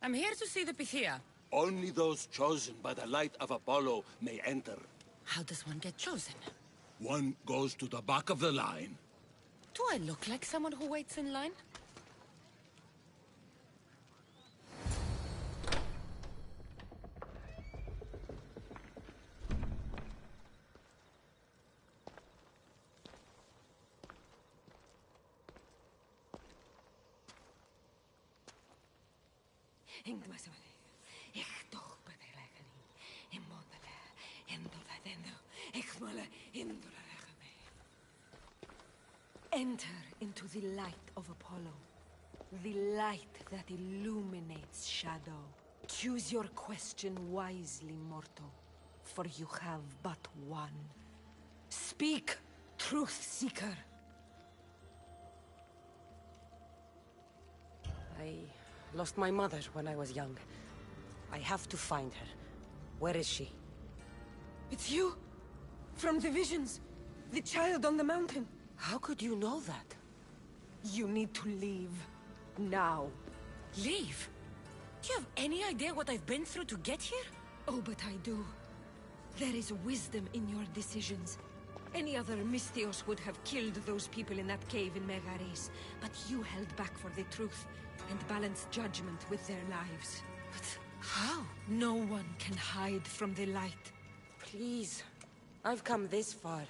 I'm here to see the Pythia. Only those chosen by the light of Apollo may enter. How does one get chosen? One goes to the back of the line. Do I look like someone who waits in line? Enter into the light of Apollo, the light that illuminates shadow. Choose your question wisely, mortal, for you have but one. Speak, truth seeker. I lost my mother when I was young. I have to find her. Where is she? It's you? From the visions? The child on the mountain? How could you know that? You need to leave. Now. Leave? Do you have any idea what I've been through to get here? Oh, but I do. There is wisdom in your decisions. Any other Mystios would have killed those people in that cave in Megares, but you held back for the truth and balanced judgment with their lives. But how? No one can hide from the light. Please. I've come this far.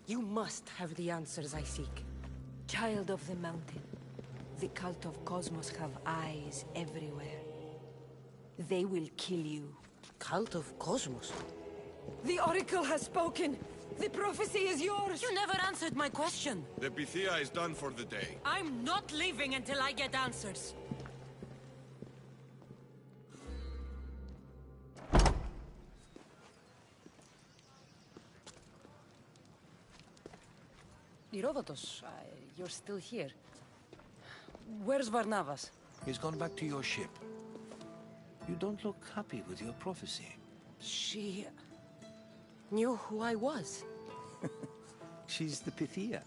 You must have the answers I seek. Child of the mountain, the cult of Cosmos have eyes everywhere. They will kill you. Cult of Cosmos? The Oracle has spoken! The prophecy is yours! You never answered my question! The Pythia is done for the day. I'm not leaving until I get answers! Herodotus, you're still here. Where's Barnabas? He's gone back to your ship. You don't look happy with your prophecy. She knew who I was. She's the Pythia.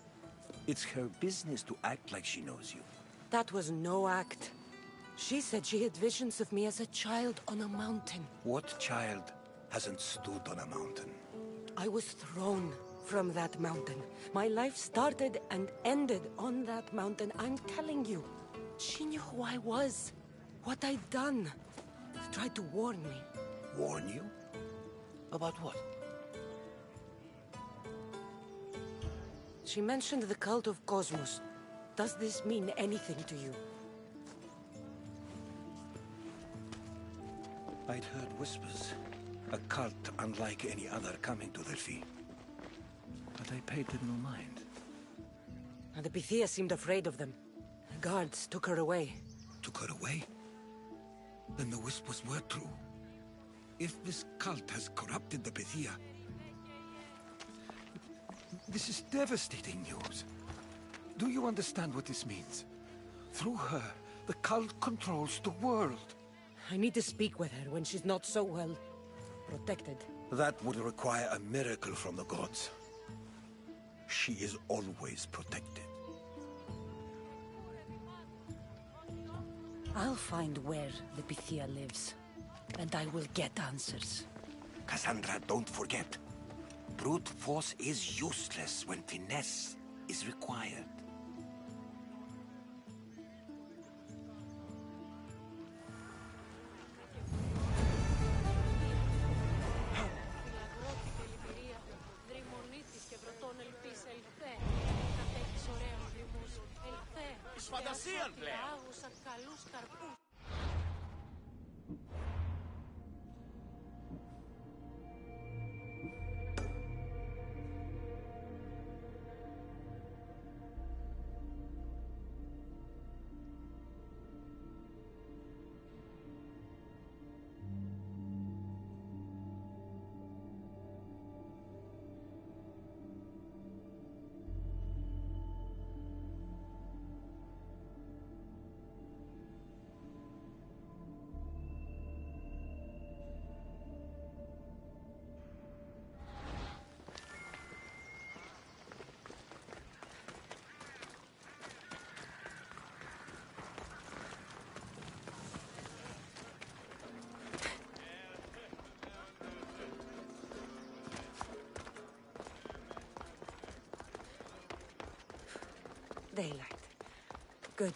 It's her business to act like she knows you. That was no act. She said she had visions of me as a child on a mountain. What child hasn't stood on a mountain? I was thrown from that mountain. My life started and ended on that mountain. I'm telling you. She knew who I was, what I'd done. She tried to warn me. Warn you? About what? She mentioned the cult of Cosmos. Does this mean anything to you? I'd heard whispers. A cult unlike any other coming to Delphi. But I paid it no mind. And the Pythia seemed afraid of them. The guards took her away. Took her away? Then the whispers were true. If this cult has corrupted the Pythia... This is devastating news. Do you understand what this means? Through her, the cult controls the world. I need to speak with her when she's not so well protected. That would require a miracle from the gods. She is always protected. I'll find where the Pythia lives, and I will get answers. Cassandra, don't forget. Brute force is useless when finesse is required. Φαντασίαν πλέον! Daylight. Good.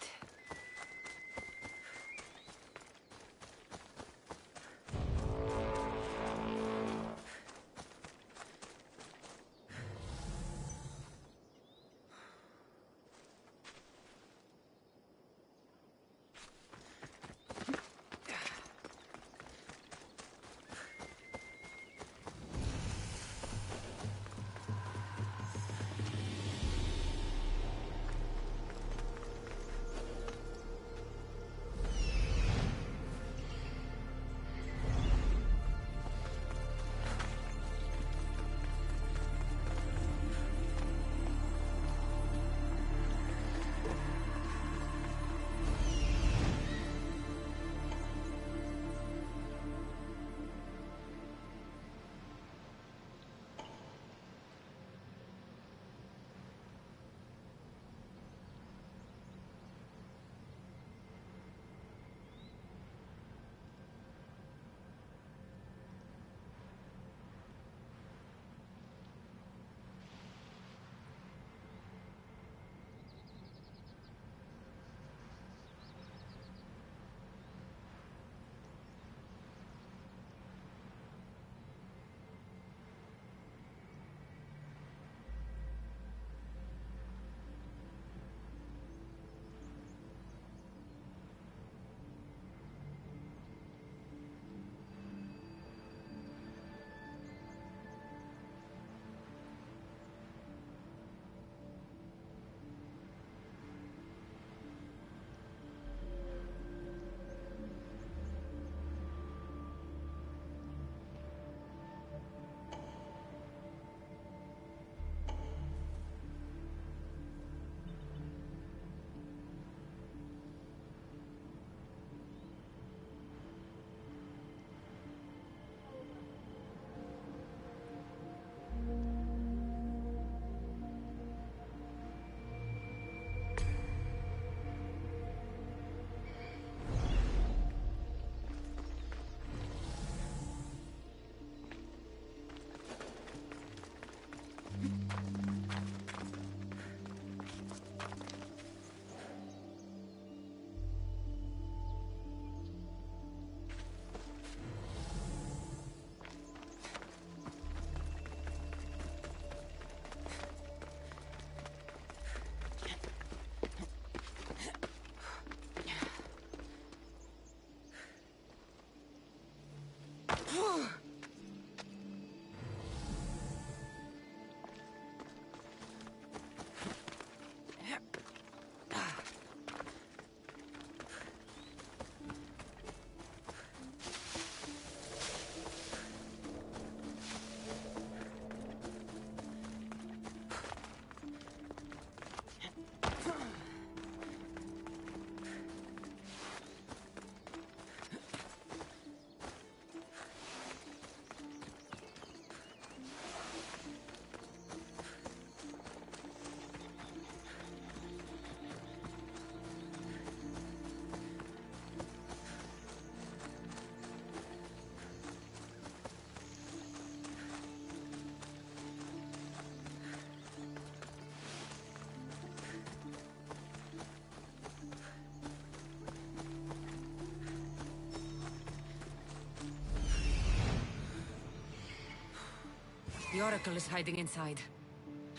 The Oracle is hiding inside.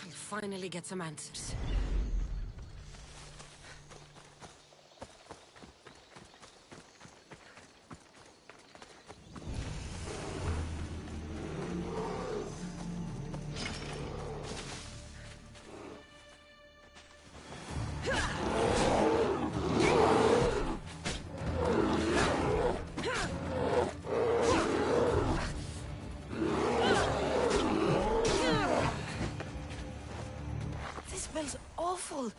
I'll finally get some answers. This smells awful.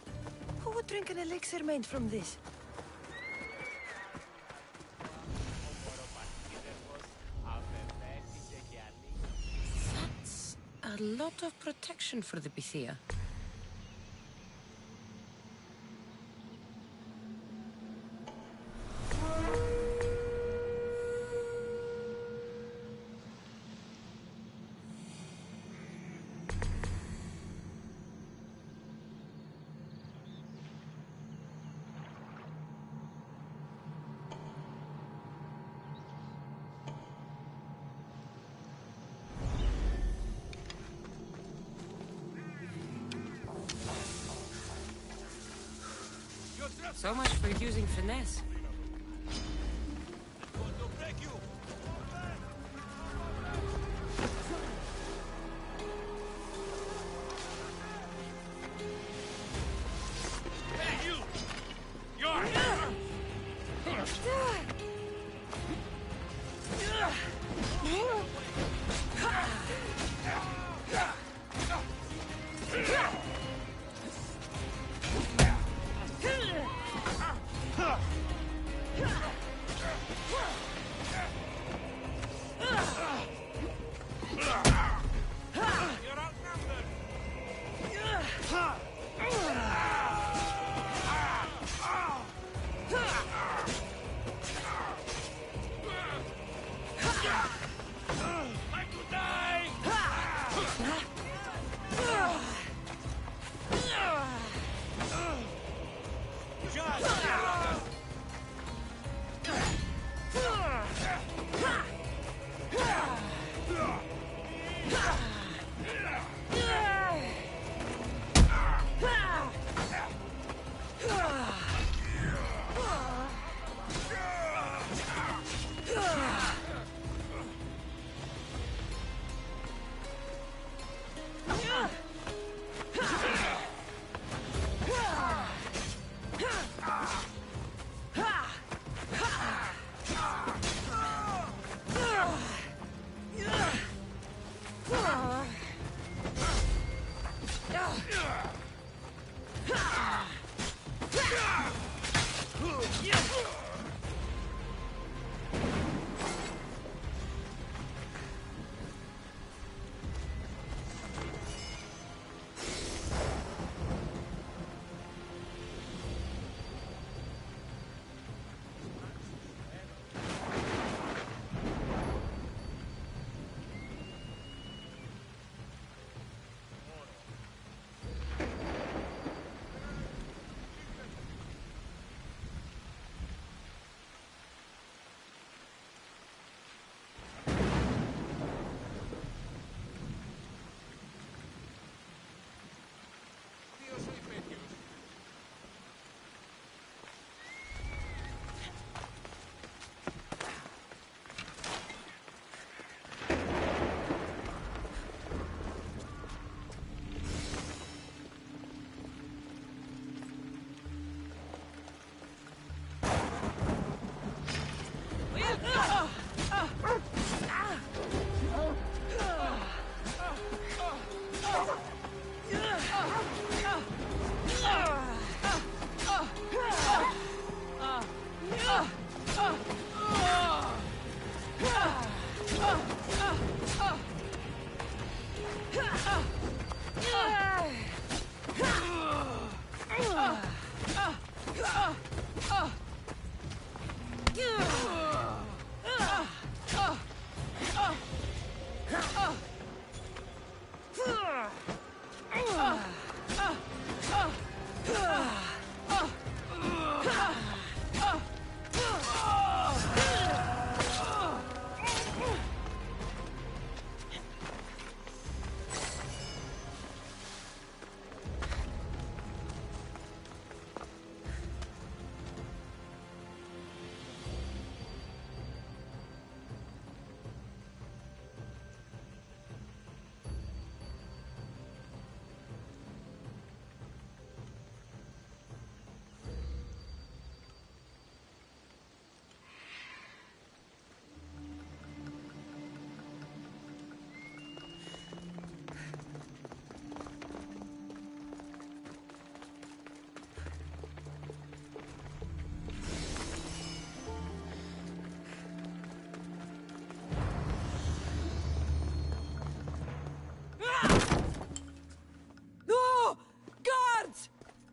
Who would drink an elixir made from this? That's a lot of protection for the Pythia. So much for using finesse. Hey, you! You're...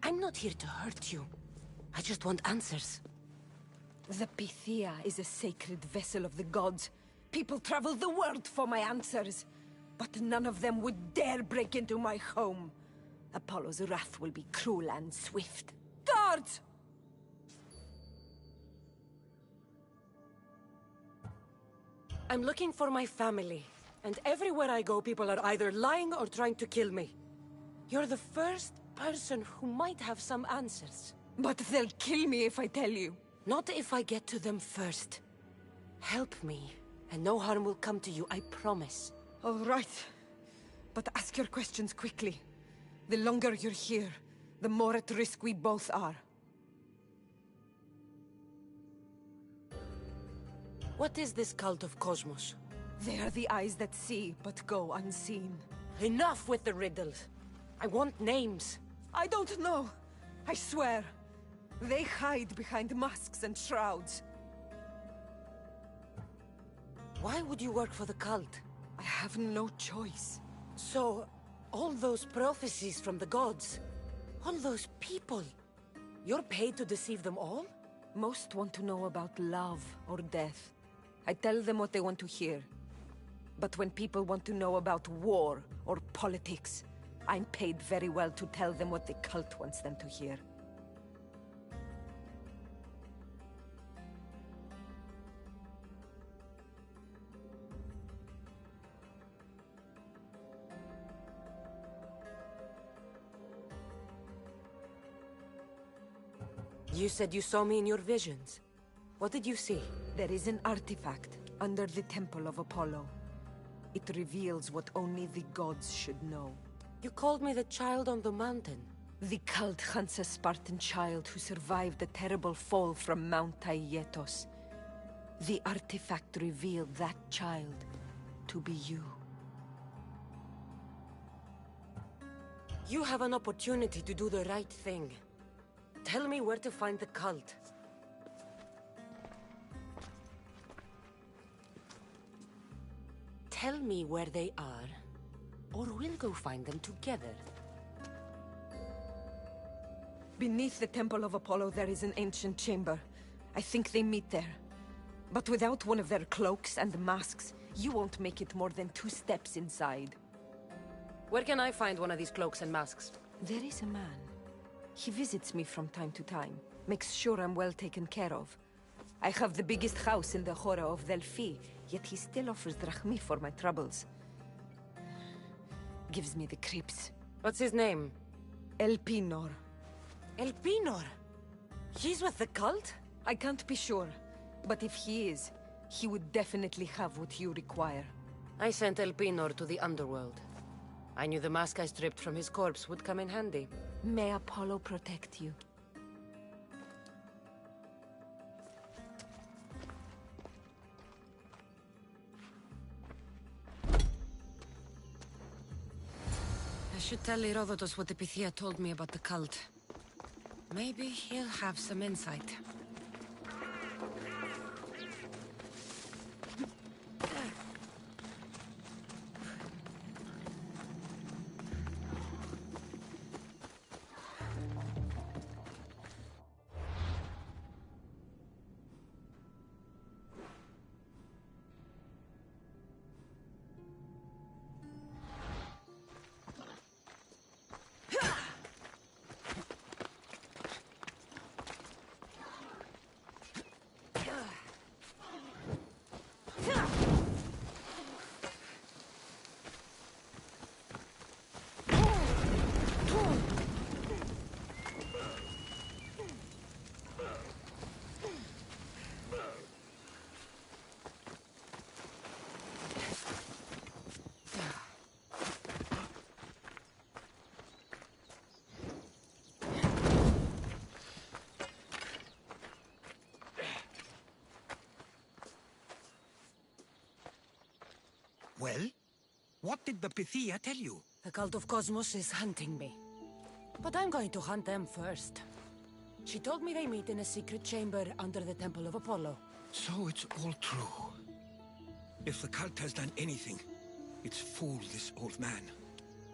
I'm not here to hurt you. I just want answers. The Pythia is a sacred vessel of the gods. People travel the world for my answers. But none of them would dare break into my home. Apollo's wrath will be cruel and swift. Guards! I'm looking for my family. And everywhere I go, people are either lying or trying to kill me. You're the first person who might have some answers. But they'll kill me if I tell you. Not if I get to them first. Help me, and no harm will come to you, I promise. All right. But ask your questions quickly. The longer you're here, the more at risk we both are. What is this cult of Cosmos? They are the eyes that see, but go unseen. Enough with the riddles. I want names. I don't know. I swear. They hide behind masks and shrouds. Why would you work for the cult? I have no choice. So, all those prophecies from the gods, all those people, you're paid to deceive them all? Most want to know about love or death. I tell them what they want to hear. But when people want to know about war or politics, I'm paid very well to tell them what the cult wants them to hear. You said you saw me in your visions. What did you see? There is an artifact under the Temple of Apollo. It reveals what only the gods should know. You called me the child on the mountain. The cult hunts a Spartan child who survived the terrible fall from Mount Taygetos. The artifact revealed that child to be you. You have an opportunity to do the right thing. Tell me where to find the cult. Tell me where they are, or we'll go find them together. Beneath the Temple of Apollo there is an ancient chamber. I think they meet there. But without one of their cloaks and masks, you won't make it more than 2 steps inside. Where can I find one of these cloaks and masks? There is a man. He visits me from time to time, makes sure I'm well taken care of. I have the biggest house in the Hora of Delphi, yet he still offers drachmi for my troubles. Gives me the creeps. What's his name? Elpinor. Elpinor? He's with the cult? I can't be sure, but if he is, he would definitely have what you require. I sent Elpinor to the underworld. I knew the mask I stripped from his corpse would come in handy. May Apollo protect you. I should tell Herodotus what the Pythia told me about the cult. Maybe he'll have some insight. Well? What did the Pythia tell you? The cult of Cosmos is hunting me. But I'm going to hunt them first. She told me they meet in a secret chamber under the Temple of Apollo. So it's all true. If the cult has done anything, it's fooled this old man.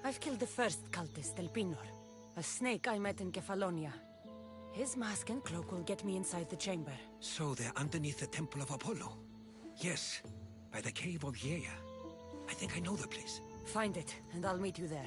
I've killed the first cultist, Elpinor, a snake I met in Kefalonia. His mask and cloak will get me inside the chamber. So they're underneath the Temple of Apollo? Yes, by the Cave of Yea. I think I know the place. Find it, and I'll meet you there.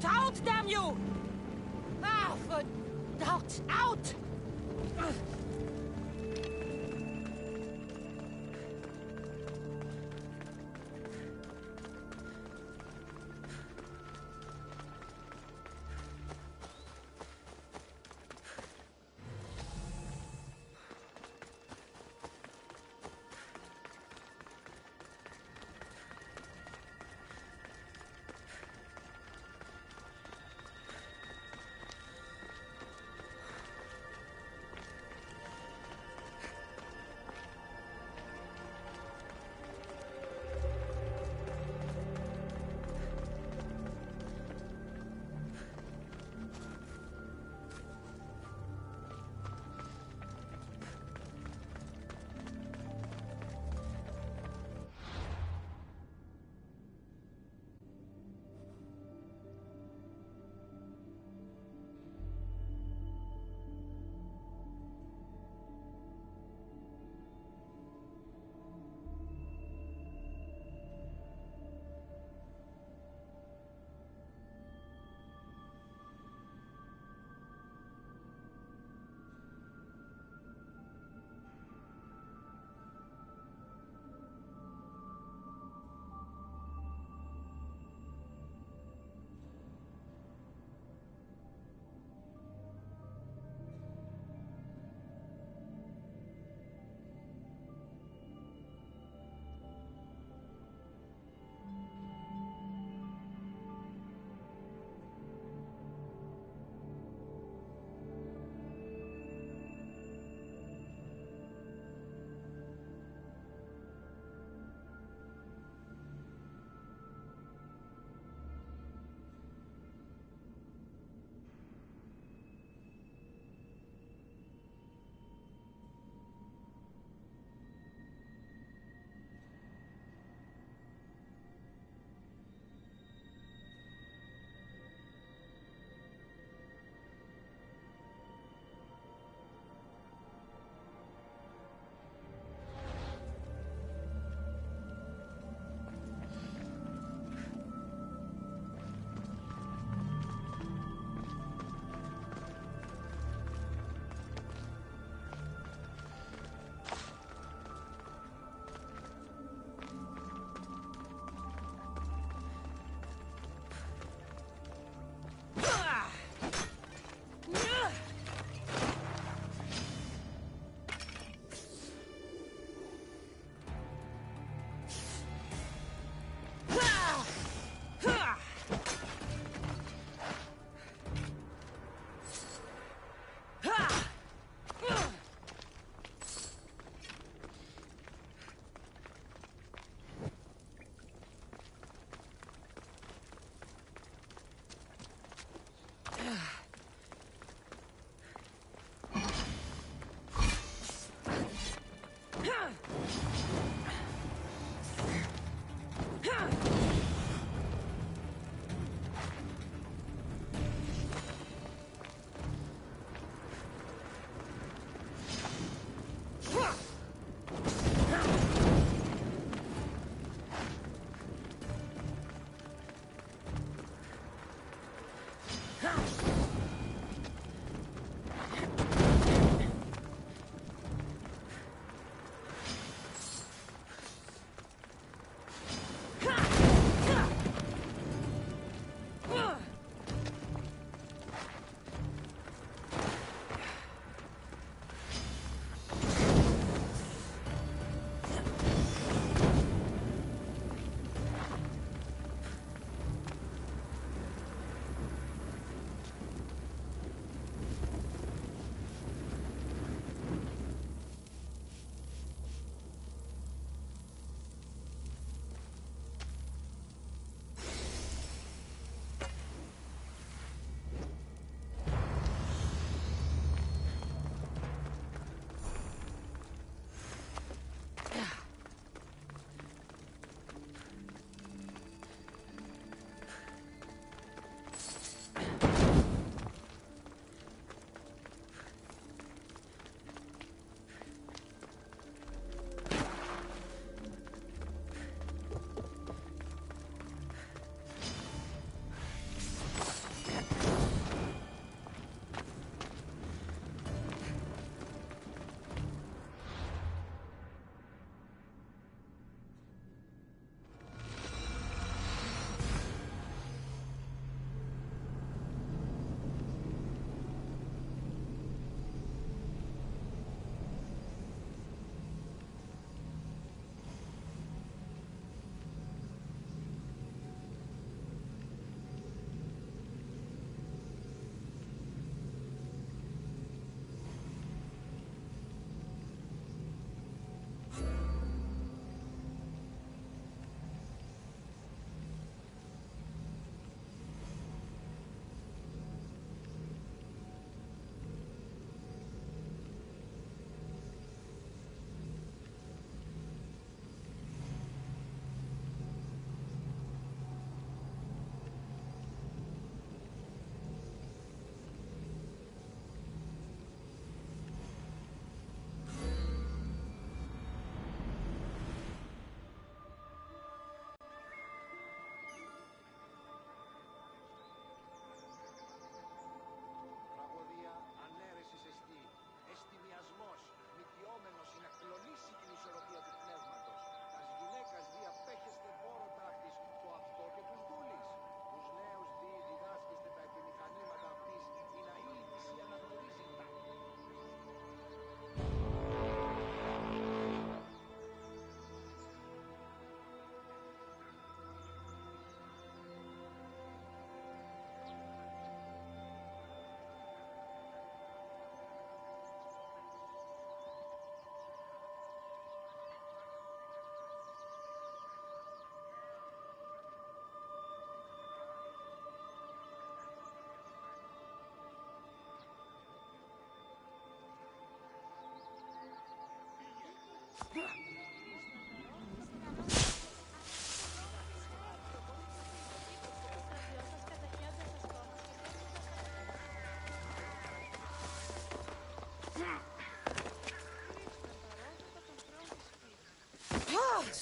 out, damn you! Ah, for... Out! Out!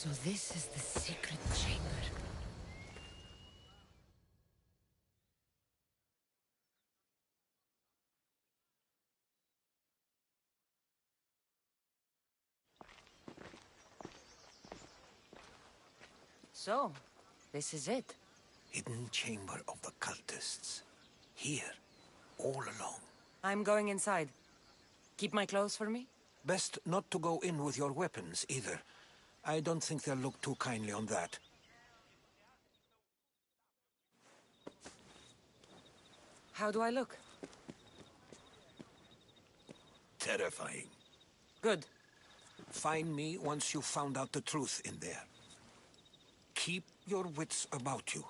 So this is the secret chamber. So, this is it. Hidden chamber of the cultists. Here, all along. I'm going inside. Keep my clothes for me? Best not to go in with your weapons, either. I don't think they'll look too kindly on that. How do I look? Terrifying. Good. Find me once you've found out the truth in there. Keep your wits about you.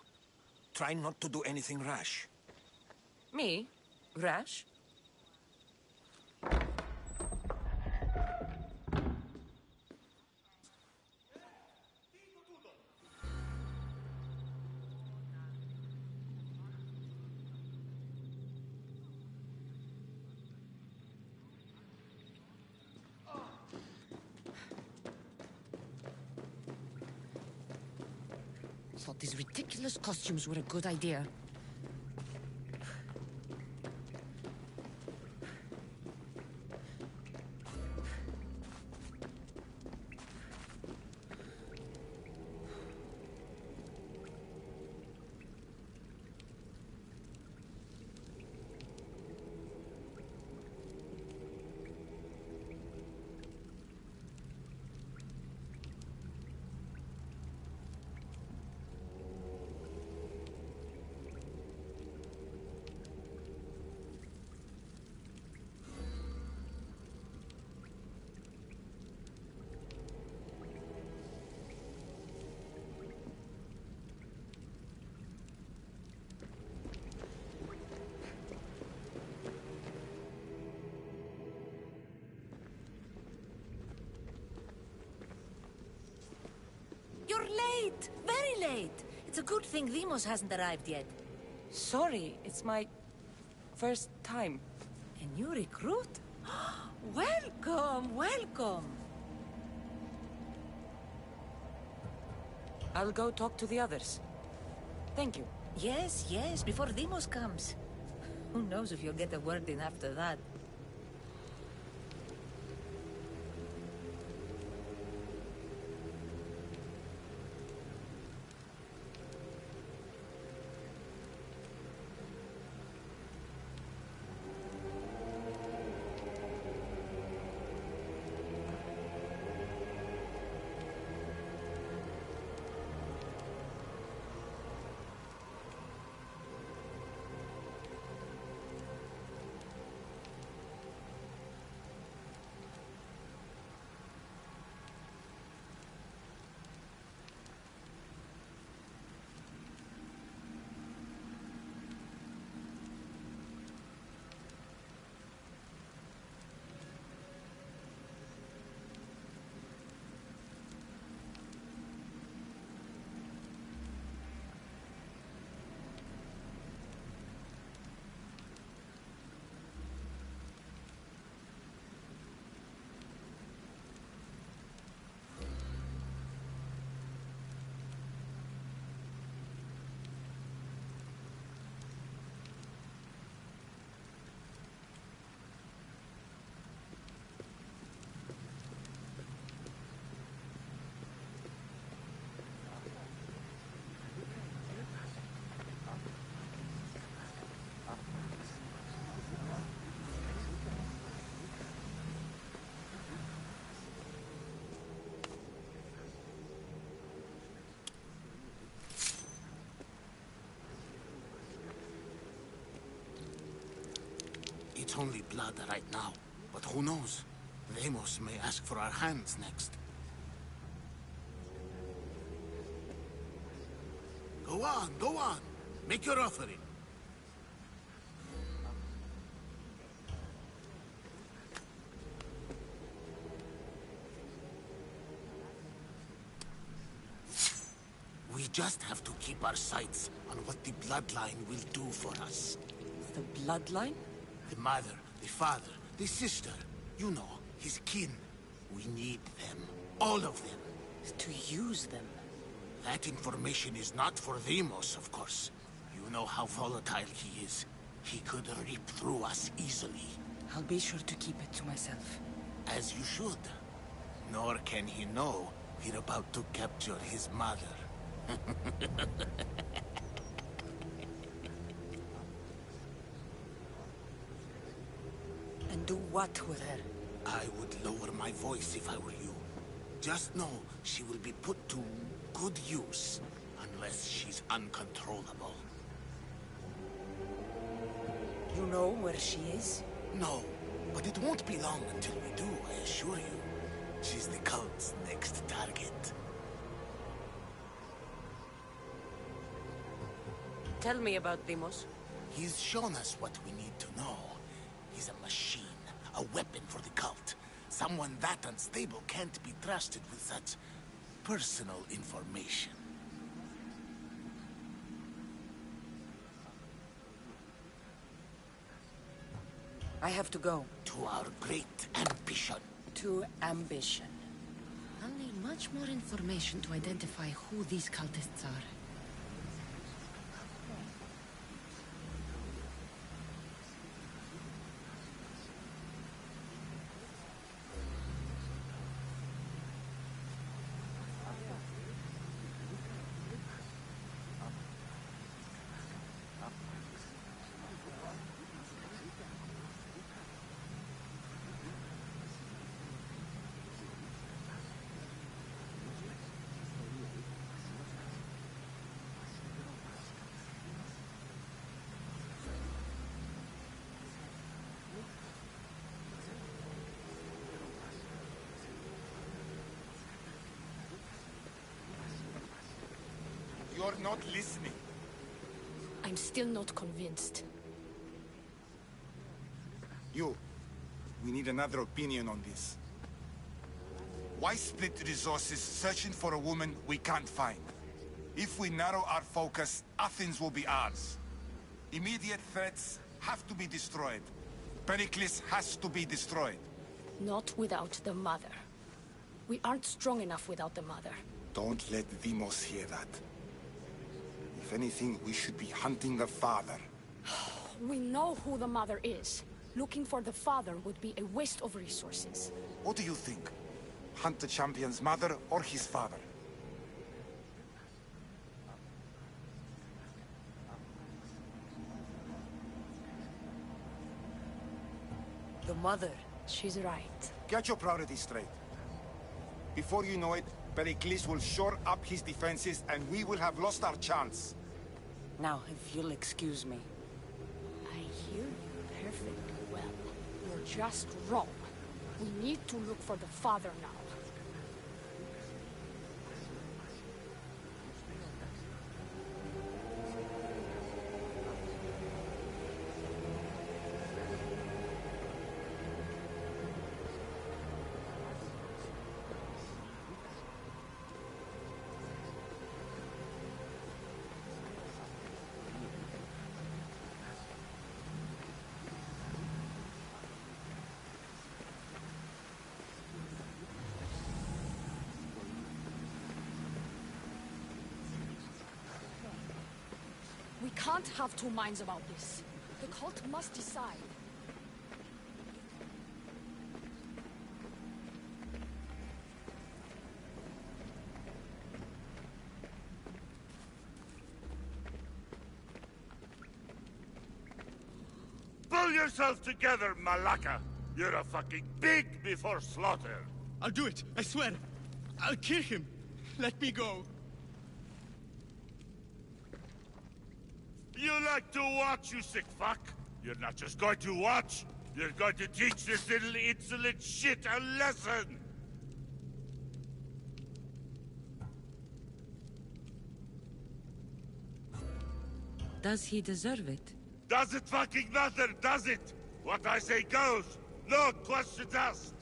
Try not to do anything rash. Me? Rash? Thought these ridiculous costumes were a good idea. You're late! Very late! It's a good thing Demos hasn't arrived yet. Sorry, it's my first time. A new recruit? Welcome, welcome! I'll go talk to the others. Thank you. Yes, yes, before Demos comes. Who knows if you'll get a word in after that. It's only blood right now, but who knows? Demos may ask for our hands next. Go on, go on. Make your offering. just have to keep our sights on what the bloodline will do for us. The bloodline? The mother, the father, the sister. You know, his kin. We need them. All of them. To use them. That information is not for Deimos, of course. You know how volatile he is. He could rip through us easily. I'll be sure to keep it to myself. As you should. Nor can he know we're about to capture his mother. And do what with her? I would lower my voice if I were you. Just know she will be put to good use, unless she's uncontrollable. You know where she is? No, but it won't be long until we do, I assure you. She's the cult's next target. Tell me about Deimos. He's shown us what we need to know. He's a machine, a weapon for the cult. Someone that unstable can't be trusted with such personal information. I have to go. To our great ambition. To ambition. I'll need much more information to identify who these cultists are. You're not listening. I'm still not convinced. You. We need another opinion on this. Why split resources searching for a woman we can't find? If we narrow our focus, Athens will be ours. Immediate threats have to be destroyed. Pericles has to be destroyed. Not without the mother. We aren't strong enough without the mother. Don't let Deimos hear that. If anything, we should be hunting the father. We know who the mother is. Looking for the father would be a waste of resources. What do you think? Hunt the champion's mother or his father? The mother. She's right. Get your priorities straight. Before you know it, Pericles will shore up his defenses and we will have lost our chance. Now, if you'll excuse me. I hear you perfectly well. You're just wrong. We need to look for the father now. We can't have two minds about this. The cult must decide. Pull yourself together, Malaka! You're a fucking pig before slaughter! I'll do it, I swear. I'll kill him. Let me go. You like to watch, you sick fuck? You're not just going to watch, you're going to teach this little insolent shit a lesson! Does he deserve it? Does it fucking matter, does it? What I say goes, no questions asked!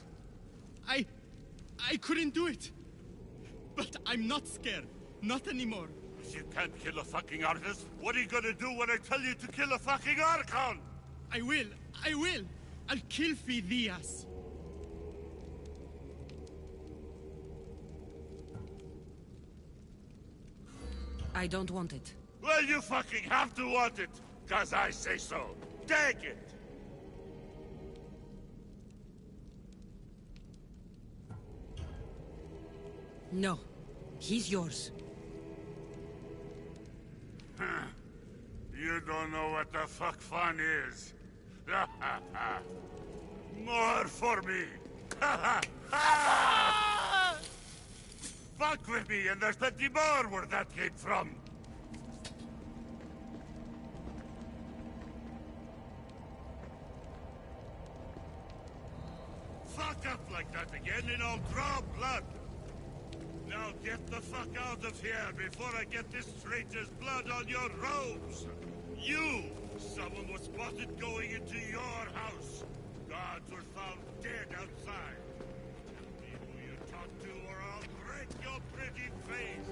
I couldn't do it. But I'm not scared. Not anymore. If you can't kill a fucking artist, what are you gonna do when I tell you to kill a fucking Archon? I will! I will! I'll kill Phidias! I don't want it. Well, you fucking have to want it, 'cause I say so. Take it! No. He's yours. You don't know what the fuck fun is. More for me. Fuck with me, and there's plenty more where that came from. Fuck up like that again, and I'll draw blood. Now get the fuck out of here before I get this traitor's blood on your robes! You! Someone was spotted going into your house. Guards were found dead outside. Tell me who you talked to or I'll break your pretty face!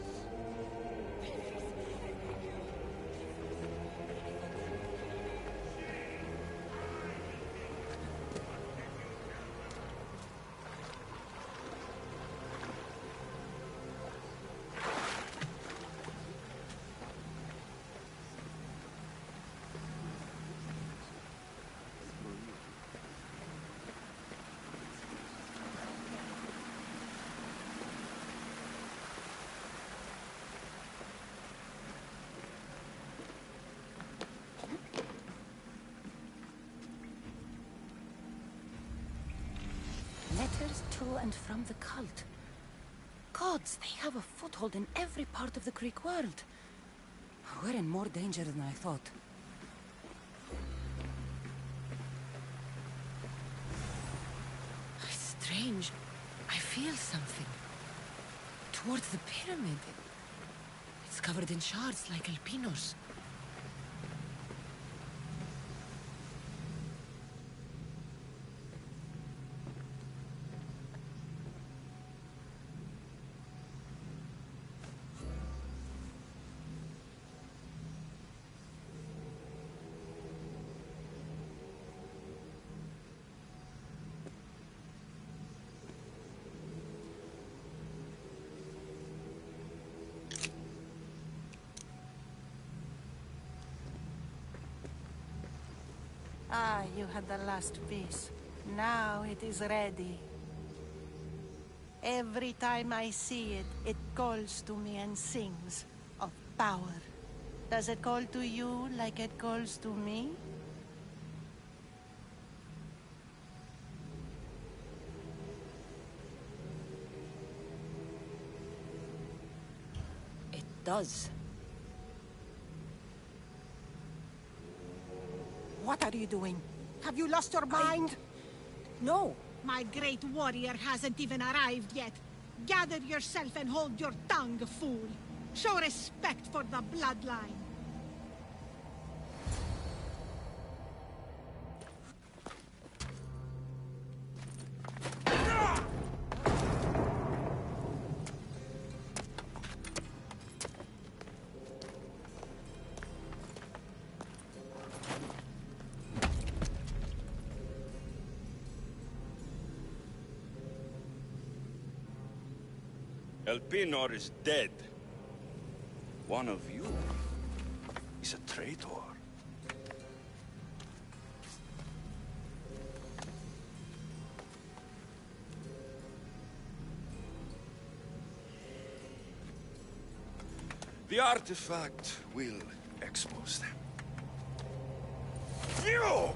Letters to and from the cult. Gods, they have a foothold in every part of the Greek world. We're in more danger than I thought. Strange. I feel something. Towards the pyramid. It's covered in shards like alpinos. Ah, you had the last piece. Now it is ready. Every time I see it, it calls to me and sings of power. Does it call to you like it calls to me? It does. What are you doing? Have you lost your mind? No. My great warrior hasn't even arrived yet. Gather yourself and hold your tongue, fool. Show respect for the bloodline. Elpinor is dead. One of you is a traitor. The artifact will expose them. You!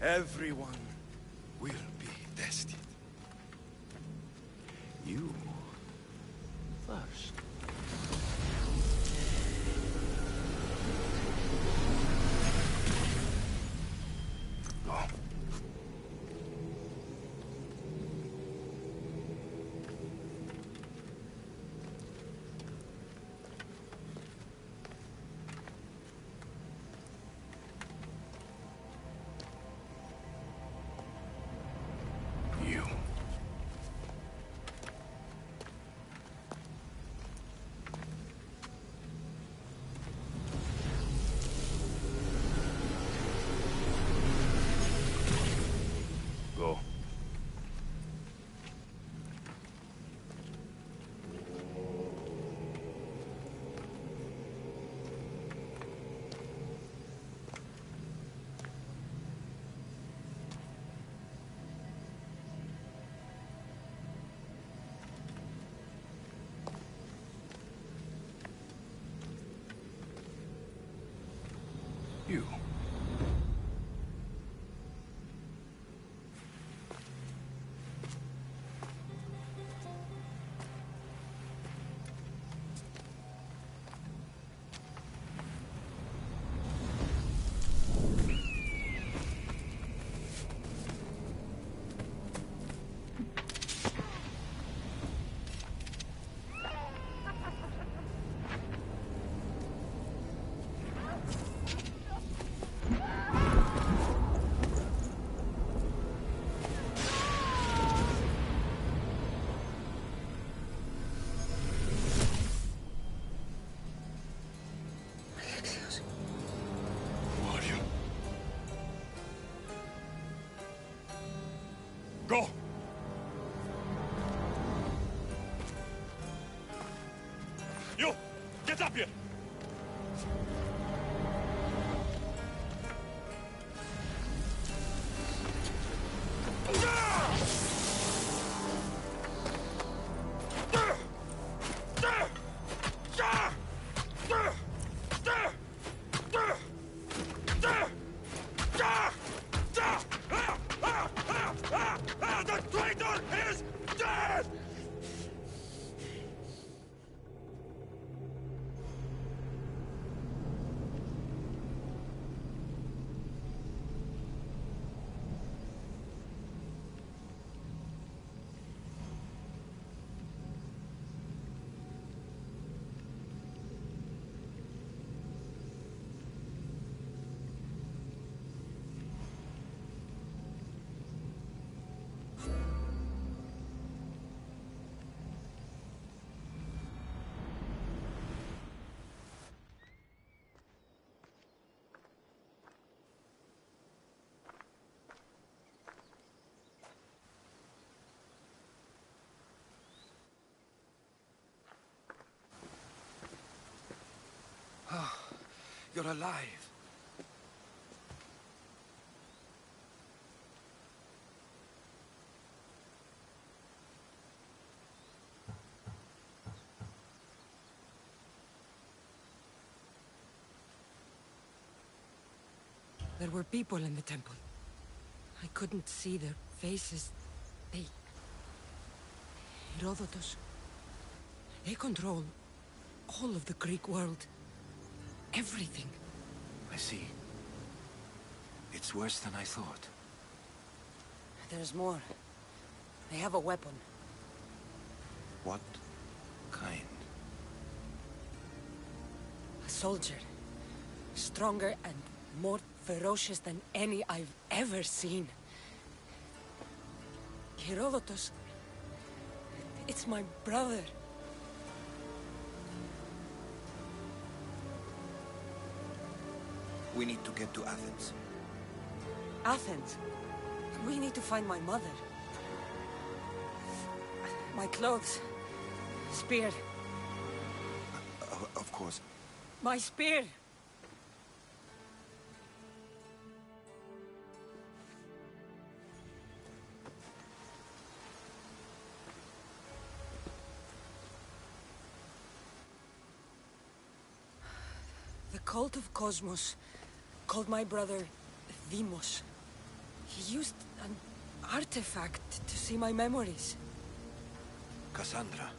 Everyone will be tested. You first. Go. Go! You! Get up here! The traitor is dead! You're alive. There were people in the temple. I couldn't see their faces. They... Herodotus. They control all of the Greek world. Everything. I see. It's worse than I thought. There's more. They have a weapon. What kind? A soldier. Stronger and more ferocious than any I've ever seen. Herodotus. It's my brother. We need to get to Athens. Athens? We need to find my mother. My clothes. Spear. Of course. My spear! The cult of Cosmos called my brother Deimos. He used an artifact to see my memories. Cassandra,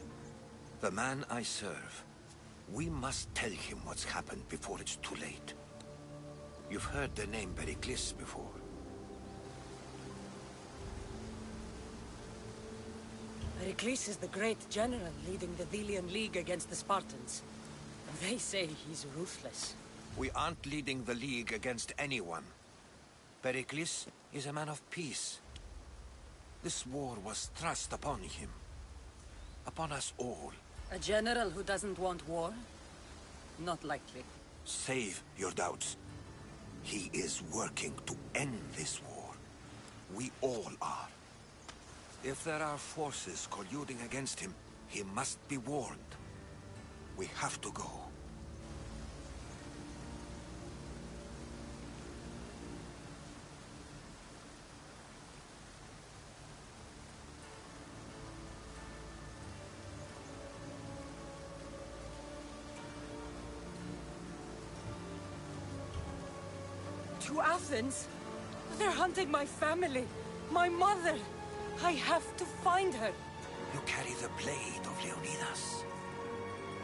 the man I serve. We must tell him what's happened before it's too late. You've heard the name Pericles before. Pericles is the great general leading the Delian League against the Spartans. They say he's ruthless. We aren't leading the League against anyone. Pericles is a man of peace. This war was thrust upon him. Upon us all. A general who doesn't want war? Not likely. Save your doubts. He is working to end this war. We all are. If there are forces colluding against him, he must be warned. We have to go. To Athens? They're hunting my family. My mother. I have to find her. You carry the blade of Leonidas.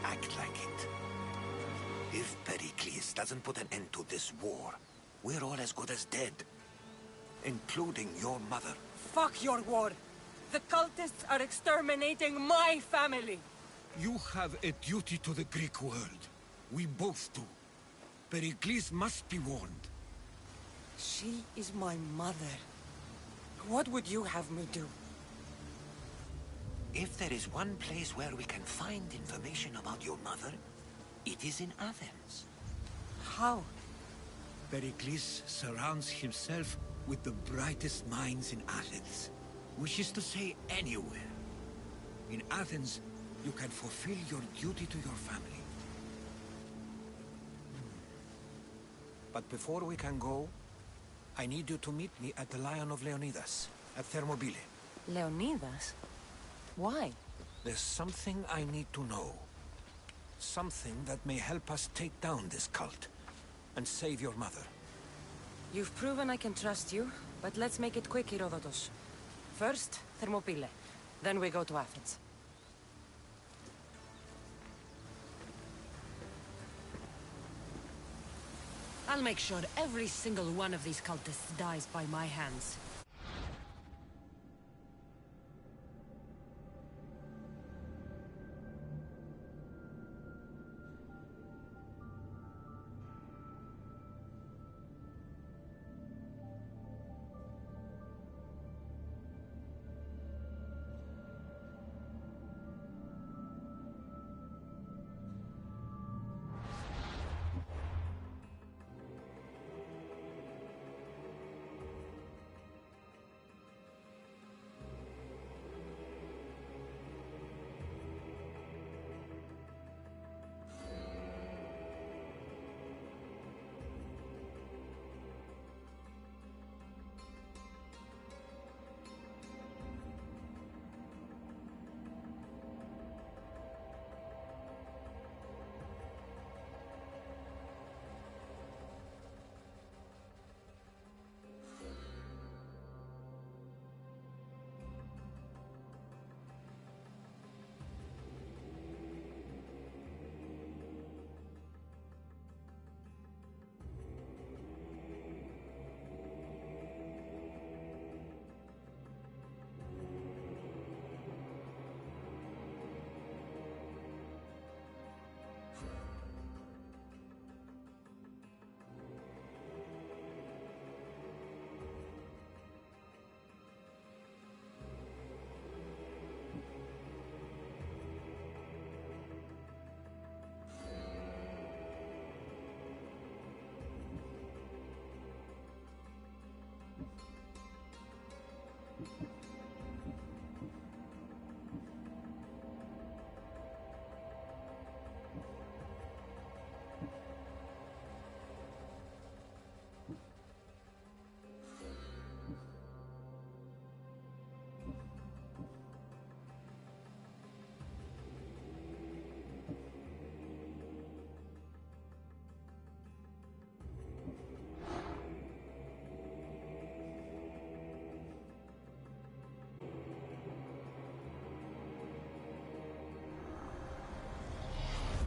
Act like it. If Pericles doesn't put an end to this war, we're all as good as dead. Including your mother. Fuck your war. The cultists are exterminating my family. You have a duty to the Greek world. We both do. Pericles must be warned. She is my mother. What would you have me do? If there is one place where we can find information about your mother, it is in Athens. How? Pericles surrounds himself with the brightest minds in Athens. which is to say anywhere. In Athens, you can fulfill your duty to your family. But before we can go, I need you to meet me at the Lion of Leonidas, at Thermopylae. Leonidas? Why? There's something I need to know. Something that may help us take down this cult and save your mother. You've proven I can trust you, but let's make it quick, Herodotus. First, Thermopylae. Then we go to Athens. I'll make sure every single one of these cultists dies by my hands.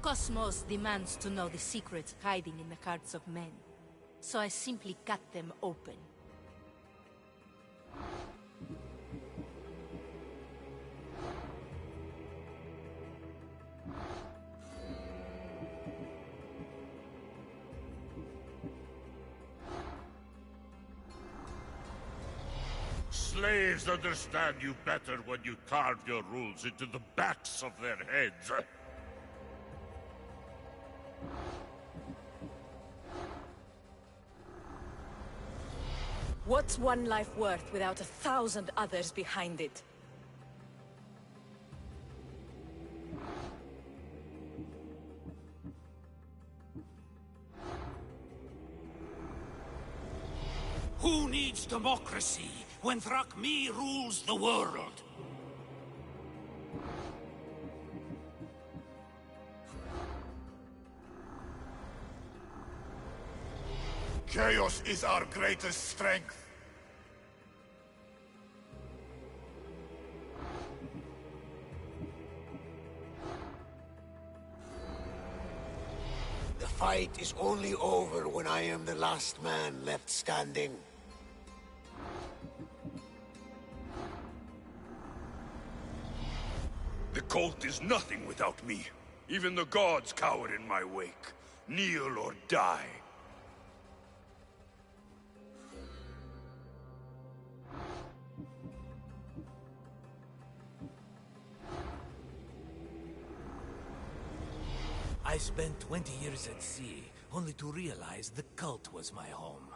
Cosmos demands to know the secrets hiding in the hearts of men, so I simply cut them open. Slaves understand you better when you carve your rules into the backs of their heads. What's one life worth without 1,000 others behind it? Who needs democracy when Thrakmi rules the world? Chaos is our greatest strength. The fight is only over when I am the last man left standing. The cult is nothing without me. Even the gods cower in my wake. Kneel or die. I spent 20 years at sea, only to realize the cult was my home.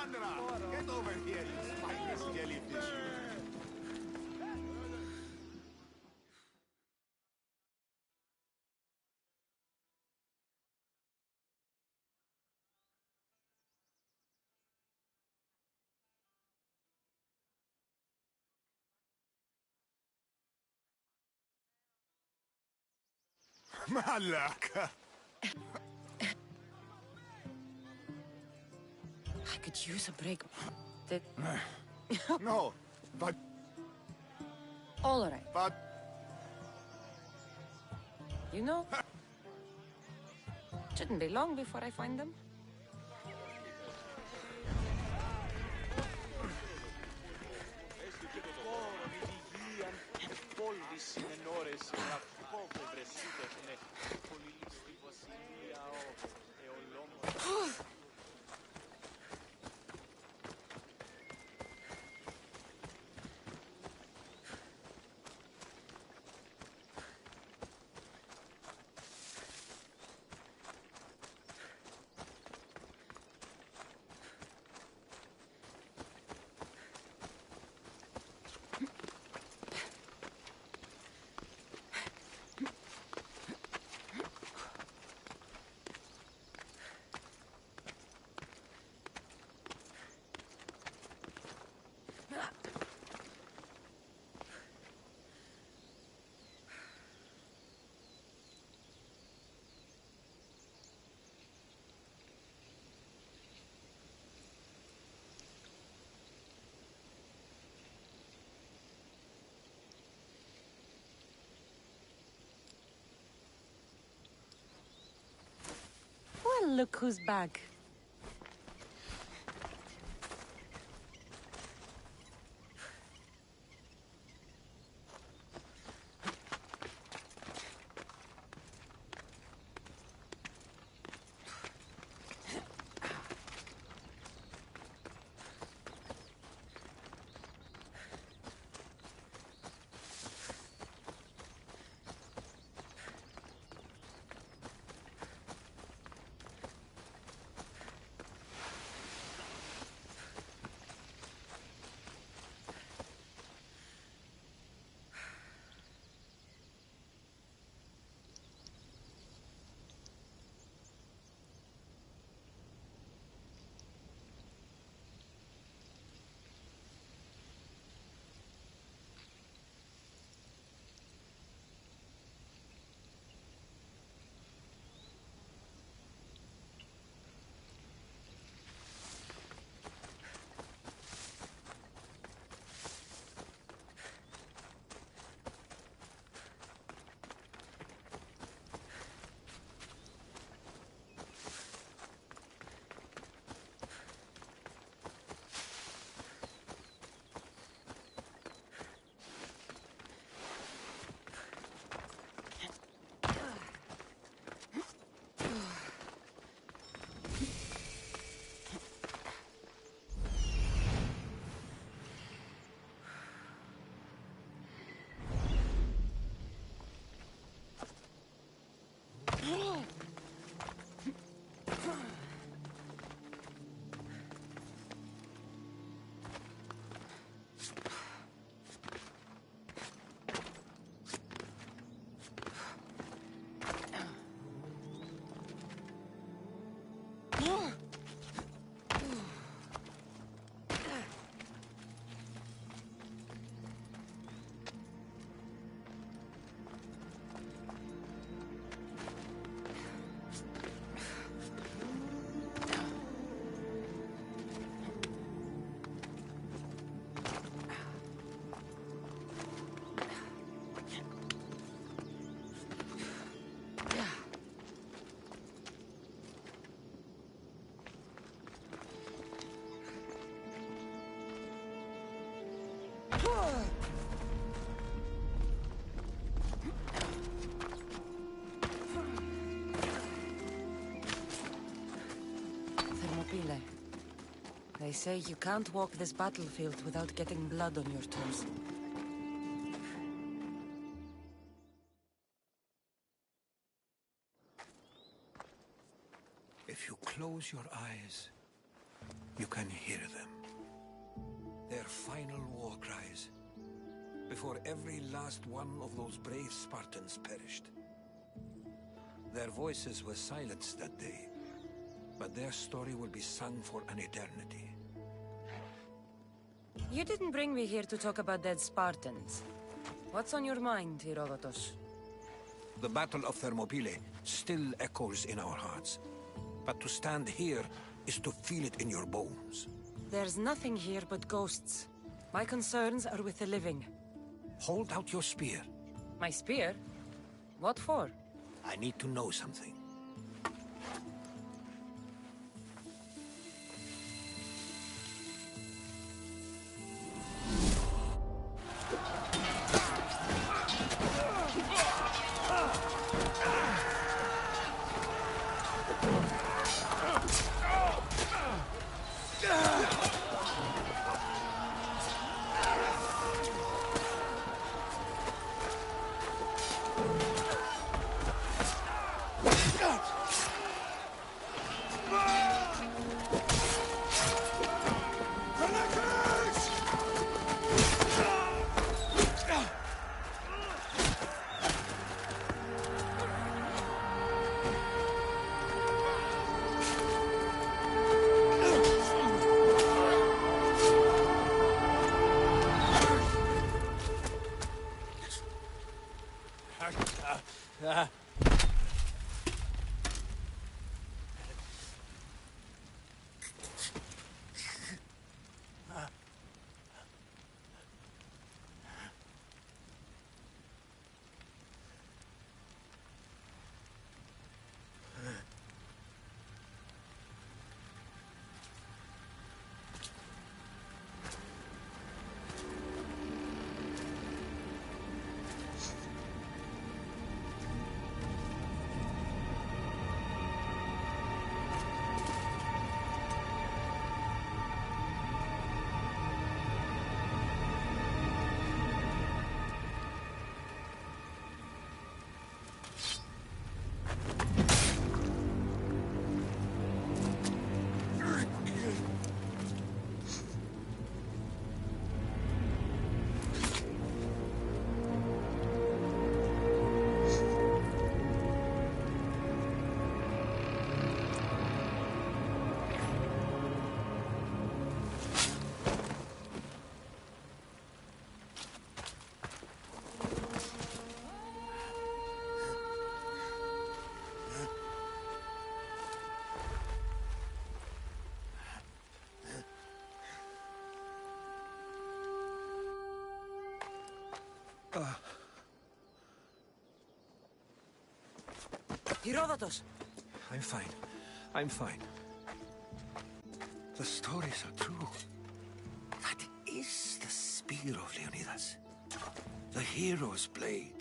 Cassandra! Get over here, you spineless jellyfish, you! Malaka! I could use a break. No, but... All right. But... You know, shouldn't be long before I find them. Well, look who's back. Thermopyle. They say you can't walk this battlefield without getting blood on your toes. If you close your eyes, You can hear them. Their final war cries, before every last one of those brave Spartans perished. Their voices were silenced that day, but their story will be sung for an eternity. You didn't bring me here to talk about dead Spartans. What's on your mind, Herodotus? The Battle of Thermopylae still echoes in our hearts. But to stand here is to feel it in your bones. There's nothing here but ghosts. My concerns are with the living. Hold out your spear. My spear? What for? I need to know something. Herodotus! I'm fine. I'm fine. The stories are true. That is the spear of Leonidas. The hero's blade.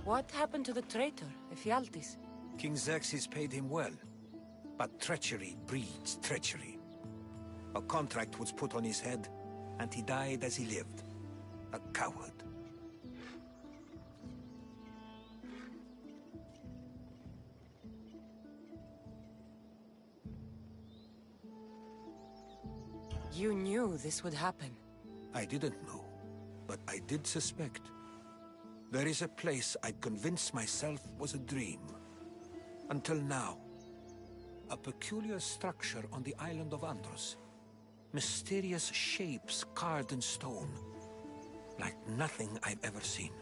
What happened to the traitor, Ephialtes? King Xerxes paid him well, but treachery breeds treachery. A contract was put on his head, and he died as he lived. A coward. You knew this would happen. I didn't know, but I did suspect. There is a place I'd convinced myself was a dream. Until now. A peculiar structure on the island of Andros. Mysterious shapes carved in stone. Like nothing I've ever seen.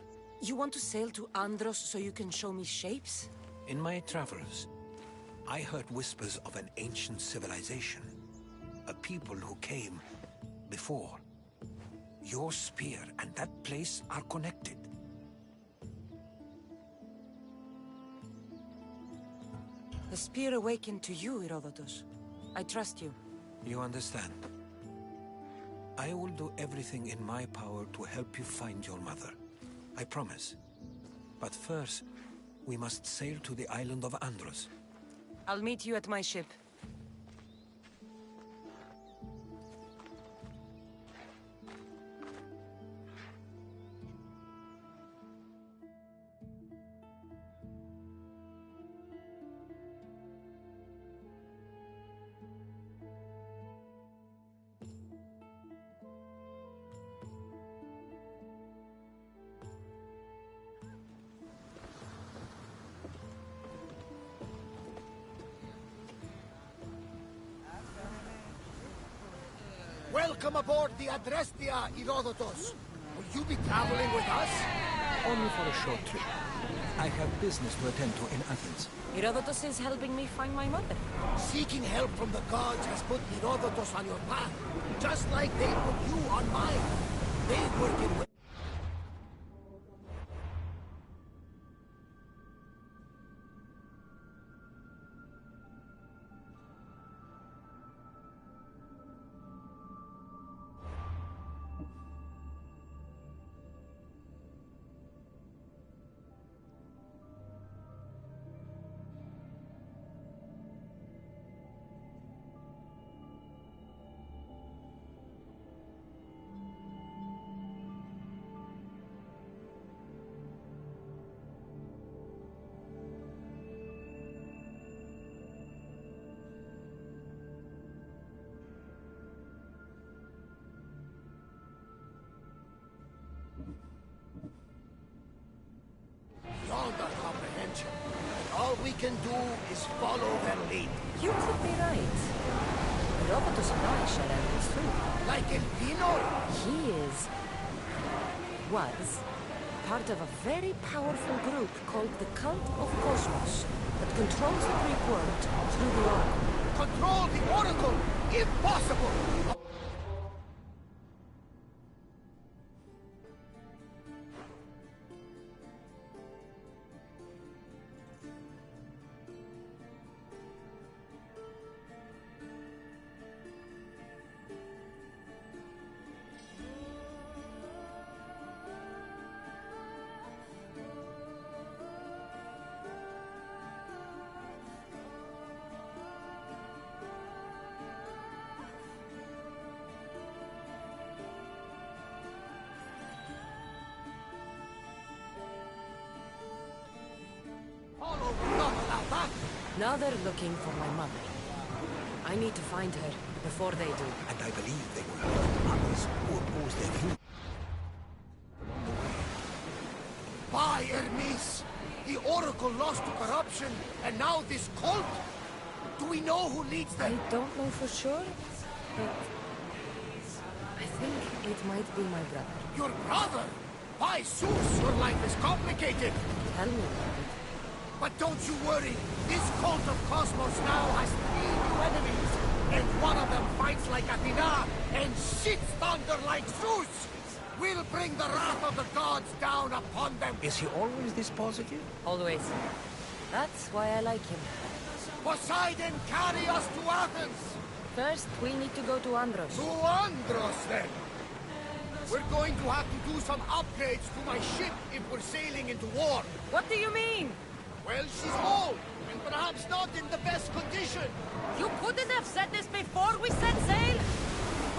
You want to sail to Andros so you can show me shapes? In my travels, I heard whispers of an ancient civilization. A people who came before. Your spear and that place are connected. The spear awakened to you, Herodotus. I trust you. You understand. I will do everything in my power to help you find your mother. I promise. But first, we must sail to the island of Andros. I'll meet you at my ship. Welcome aboard the Adrestia, Herodotus. Will you be traveling with us? Only for a short trip. I have business to attend to in Athens. Herodotus is helping me find my mother. Seeking help from the gods has put Herodotus on your path, just like they put you on mine. They work in... Beyond our comprehension. All we can do is follow their lead. You could be right. Herodotus and I shall end this through. Like El Pino? Was part of a very powerful group called the Cult of Cosmos that controls the Greek world through the Oracle. Control the Oracle! Impossible! Now they're looking for my mother. I need to find her before they do. And I believe they will hurt others who oppose their view. By Hermes! The Oracle lost to corruption, and now this cult? Do we know who leads them? I don't know for sure, but I think it might be my brother. Your brother? By Zeus, your life is complicated! Tell me about it. But don't you worry, this cult of Cosmos now has 3 new enemies, and one of them fights like Athena and shits thunder like Zeus! We'll bring the wrath of the gods down upon them! Is he always this positive? Always. That's why I like him. Poseidon, carry us to Athens! First, we need to go to Andros. To Andros, then! We're going to have to do some upgrades to my ship if we're sailing into war. What do you mean? Well, she's old, and perhaps not in the best condition. You couldn't have said this before we set sail?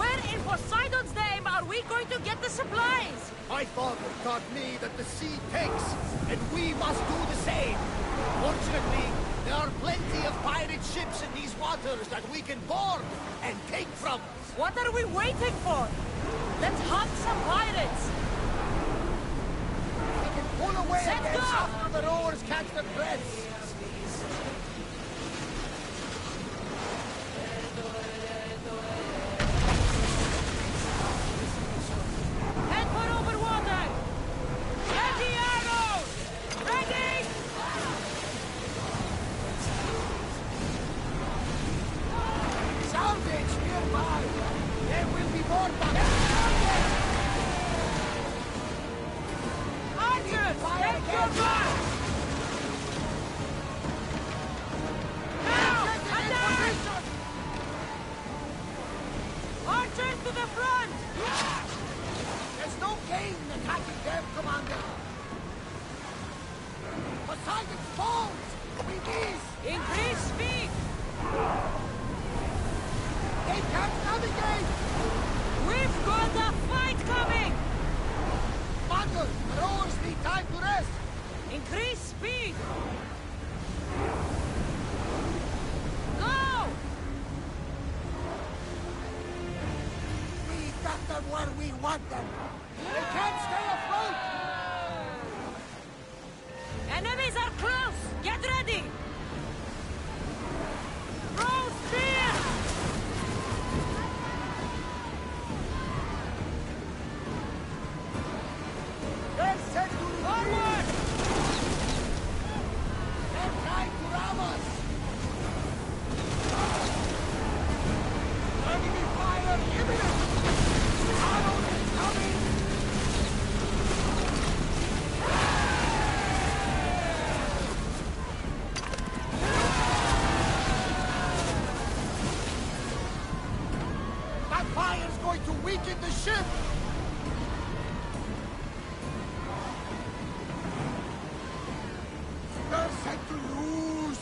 Where in Poseidon's name are we going to get the supplies? My father taught me that the sea takes, and we must do the same. Fortunately, there are plenty of pirate ships in these waters that we can board and take from. What are we waiting for? Let's hunt some pirates! We can pull away Set against go! after the rowers catch their breaths. Head for over water! Ready arrows! Ready! Salvage nearby! There will be more Archers! Take your back! Now! Attack! Archers to the front! Increase speed! They can't navigate! We've got a fight coming! Commander, the rowers need time to rest! Increase speed! Go! We got them where we want them! They can't stay afloat! Enemies are close! Get ready! Row spear! They're set to Forward! They're trying to ram us! Enemy fire imminent! Arrows incoming! That fire's going to weaken the ship! They're set to lose!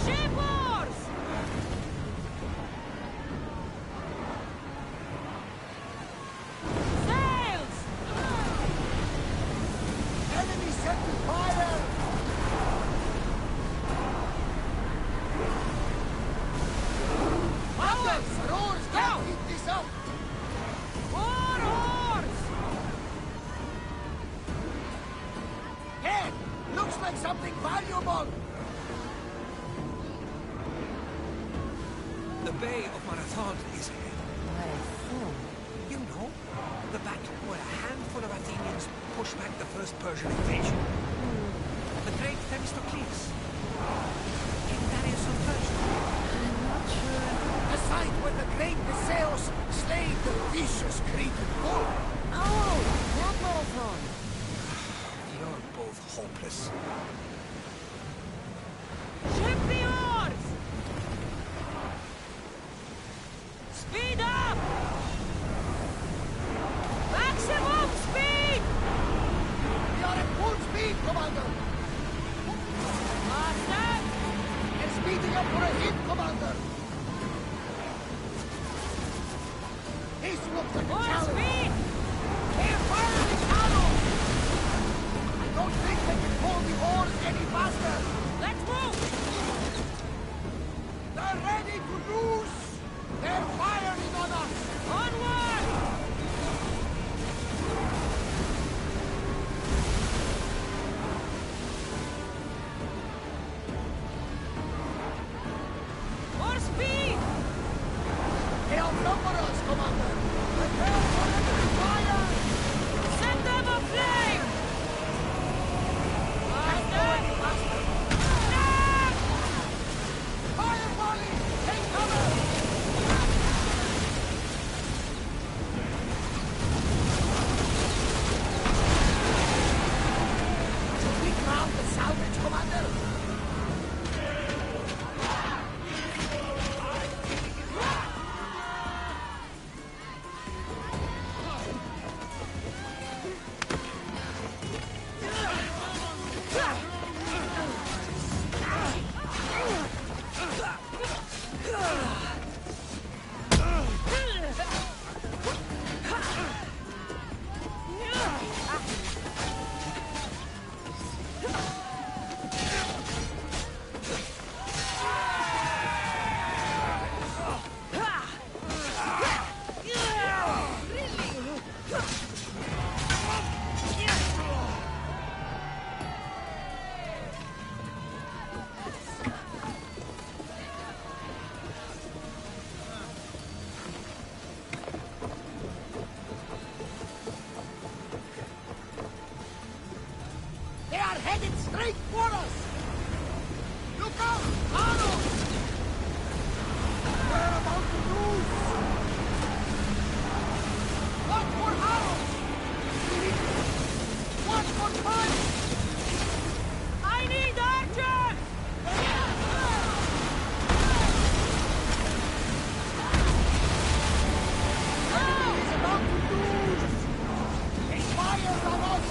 Shippers! Sails! Enemy set to fire! Masters! Rowers can't keep this up! More oars! Hey! Looks like something valuable! The Bay of Marathon is ahead. Marathon? You know, the battle where a handful of Athenians pushed back the first Persian invasion. The great Themistocles. King Darius of Persia. I'm not sure. The site where the great Theseus slayed the vicious Cretan bull. Oh, that marathon! You're both hopeless. Ship the oars! Speed up! Maximum speed! We are at full speed, Commander! Master! They're speeding up for a hit, Commander! This looks like a More challenge! speed! They're firing arrows! I don't think they can pull the oars any faster! Let's move! They're ready to lose! They're firing on us! Onward! More speed! They outnumber us, Commander! Prepare for enemy fire! Set them aflame! Master! Fire volley! Take cover! Should we grab the salvage, Commander? They are headed straight for us! Look out! Arrows! We're about to lose! One more arrow! One more punch! I need archers! Enemy is about to lose! They fired on us!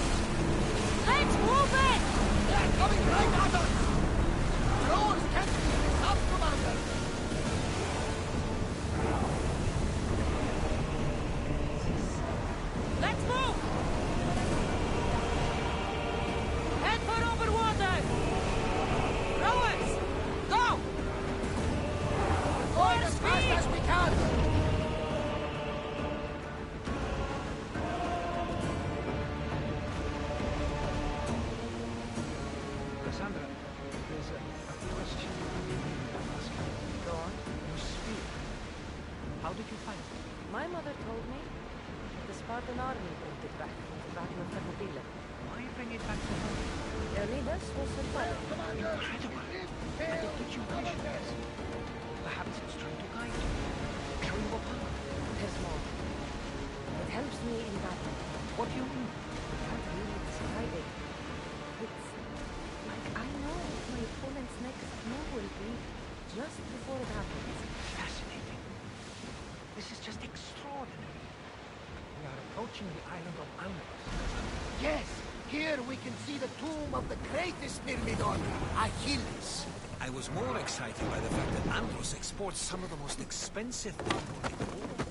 Spartan army brought it back from the Battle of Thermopylae. Why bring it back to home? Leonidas was survived. Incredible. And it gives you visions. Perhaps it's trying to guide you. Show you a path. There's more. It helps me in battle. What do you mean? I can't really describe it. It's like I know what my opponent's next move will be just before it happens. Fascinating. This is just extraordinary. We are approaching the island of Andros. Yes! Here we can see the tomb of the greatest Myrmidon, Achilles. I was more excited by the fact that Andros exports some of the most expensive armor in the world.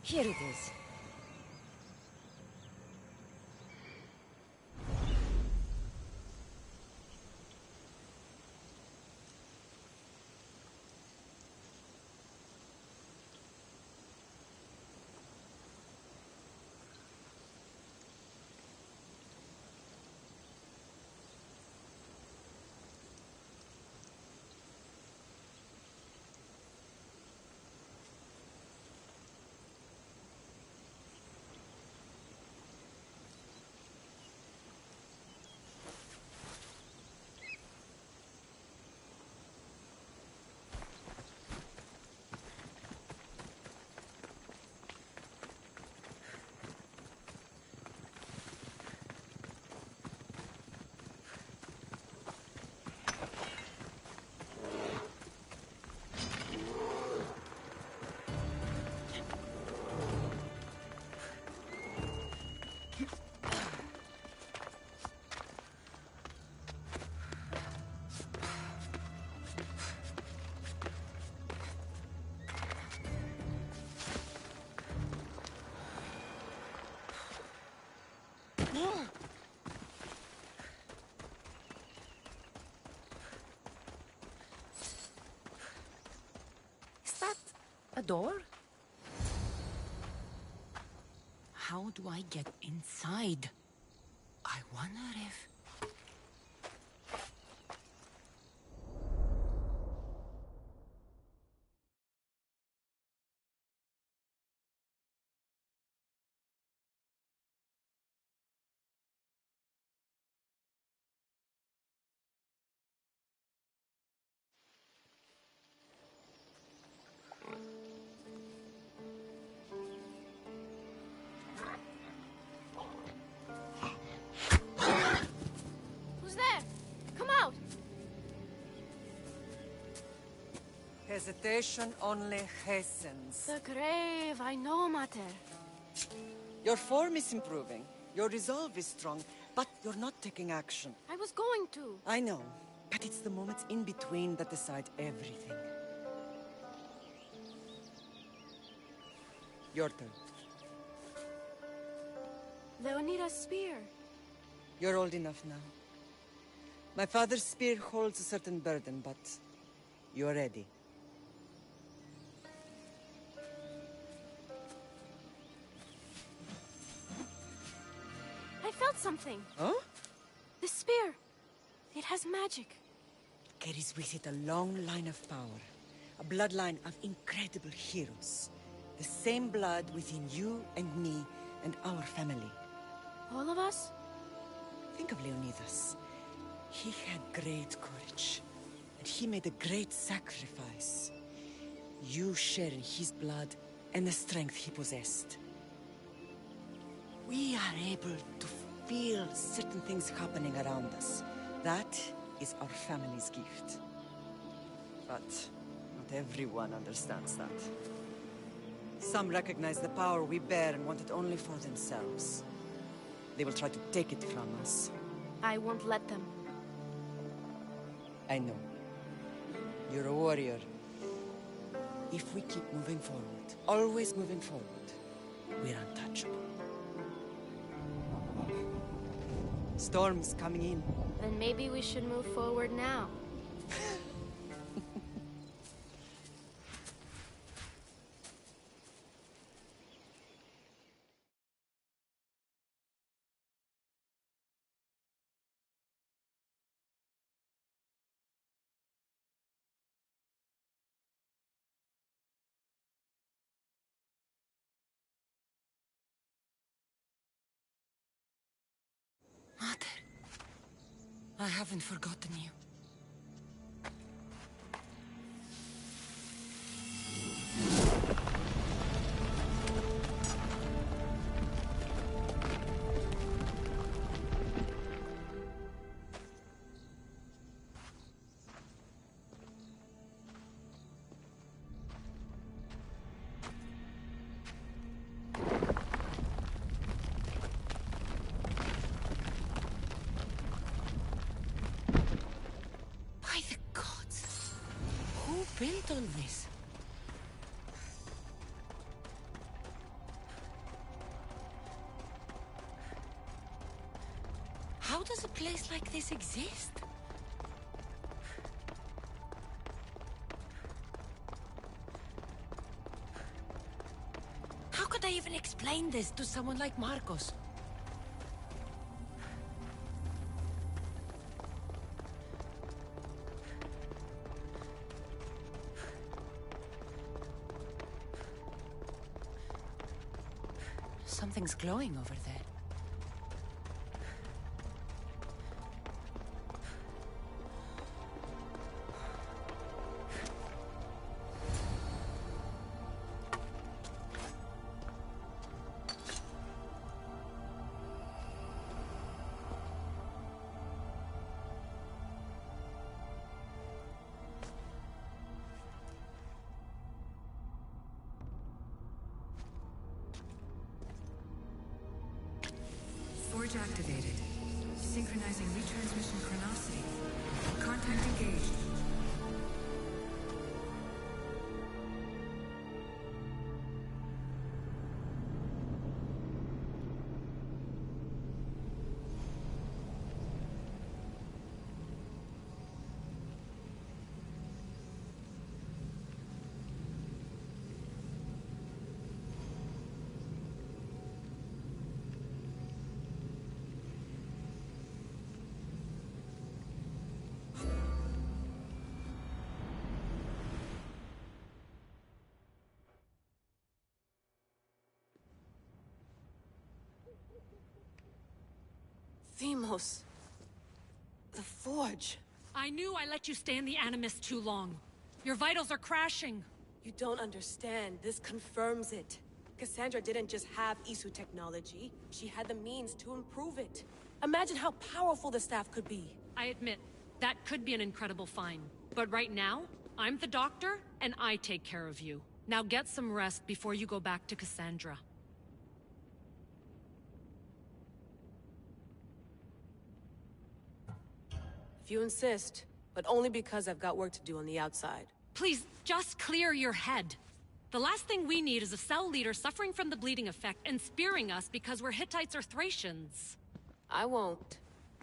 Here it is. Is that a door? How do I get inside? I wonder if... visitation only hastens. The grave, I know, Mater. Your form is improving. Your resolve is strong, but you're not taking action. I was going to. I know, but it's the moments in between that decide everything. Your turn. They'll need a spear. You're old enough now. My father's spear holds a certain burden, but you're ready. I felt something. Huh? The spear. It has magic. Carries with it a long line of power. A bloodline of incredible heroes. The same blood within you and me and our family. All of us? Think of Leonidas. He had great courage. And he made a great sacrifice. You share in his blood and the strength he possessed. We are able to feel certain things happening around us. That is our family's gift. But not everyone understands that. Some recognize the power we bear and want it only for themselves. They will try to take it from us. I won't let them. I know. You're a warrior. If we keep moving forward, always moving forward, we're untouchable. Storm's coming in. Then maybe we should move forward now. Mother, I haven't forgotten you. By the gods! Who built all this? How does a place like this exist? How could I even explain this to someone like Marcos? Something's glowing over there. Forge activated. Synchronizing retransmission chronicity. Contact engaged. Themos. The Forge. I knew I let you stay in the Animus too long. Your vitals are crashing. You don't understand. This confirms it. Cassandra didn't just have Isu technology. She had the means to improve it. Imagine how powerful the staff could be. I admit, that could be an incredible find. But right now, I'm the doctor, and I take care of you. Now get some rest before you go back to Cassandra. If you insist, but only because I've got work to do on the outside. Please, just clear your head. The last thing we need is a cell leader suffering from the bleeding effect and spearing us because we're Hittites or Thracians. I won't.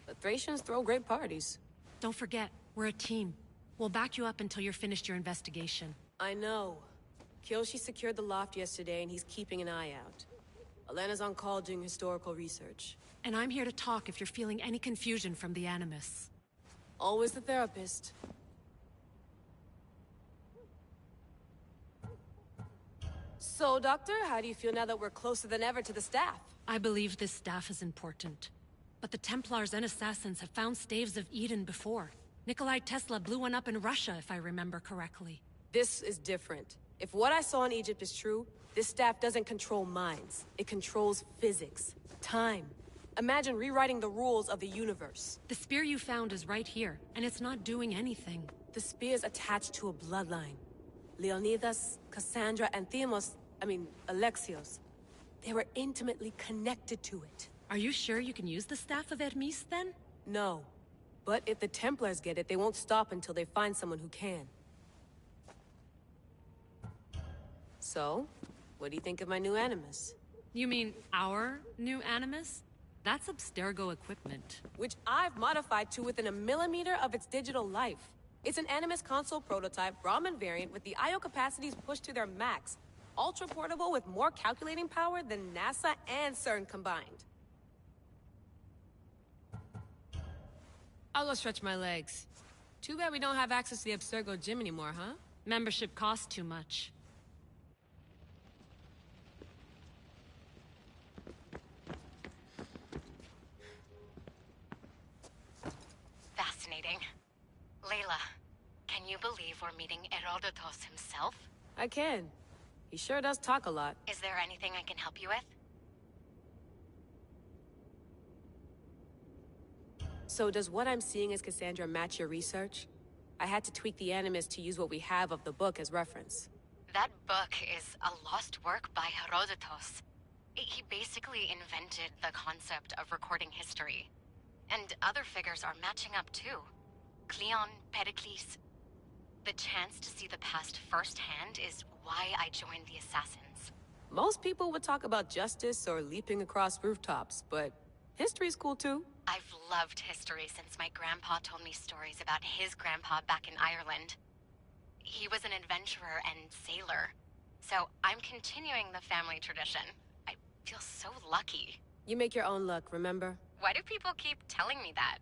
But Thracians throw great parties. Don't forget, we're a team. We'll back you up until you're finished your investigation. I know. Kyoshi secured the loft yesterday and he's keeping an eye out. Elena's on call doing historical research. And I'm here to talk if you're feeling any confusion from the Animus. Always the therapist. So, Doctor, how do you feel now that we're closer than ever to the staff? I believe this staff is important. But the Templars and Assassins have found staves of Eden before. Nikolai Tesla blew one up in Russia, if I remember correctly. This is different. If what I saw in Egypt is true, this staff doesn't control minds. It controls physics, time. Imagine rewriting the rules of the universe. The spear you found is right here, and it's not doing anything. The spear's attached to a bloodline. Leonidas, Cassandra, and Alexios. They were intimately connected to it. Are you sure you can use the Staff of Hermes, then? No. But if the Templars get it, they won't stop until they find someone who can. So, what do you think of my new Animus? You mean our new Animus? That's Abstergo equipment. Which I've modified to within a millimeter of its digital life. It's an Animus console prototype, Brahmin variant, with the I/O capacities pushed to their max. Ultra-portable with more calculating power than NASA and CERN combined. I'll go stretch my legs. Too bad we don't have access to the Abstergo gym anymore, huh? Membership costs too much. Fascinating. Layla, can you believe we're meeting Herodotus himself? I can. He sure does talk a lot. Is there anything I can help you with? So does what I'm seeing as Cassandra match your research? I had to tweak the Animus to use what we have of the book as reference. That book is a lost work by Herodotus. He basically invented the concept of recording history. And other figures are matching up too. Cleon, Pericles. The chance to see the past firsthand is why I joined the Assassins. Most people would talk about justice or leaping across rooftops, but history's cool too. I've loved history since my grandpa told me stories about his grandpa back in Ireland. He was an adventurer and sailor. So I'm continuing the family tradition. I feel so lucky. You make your own luck, remember? Why do people keep telling me that?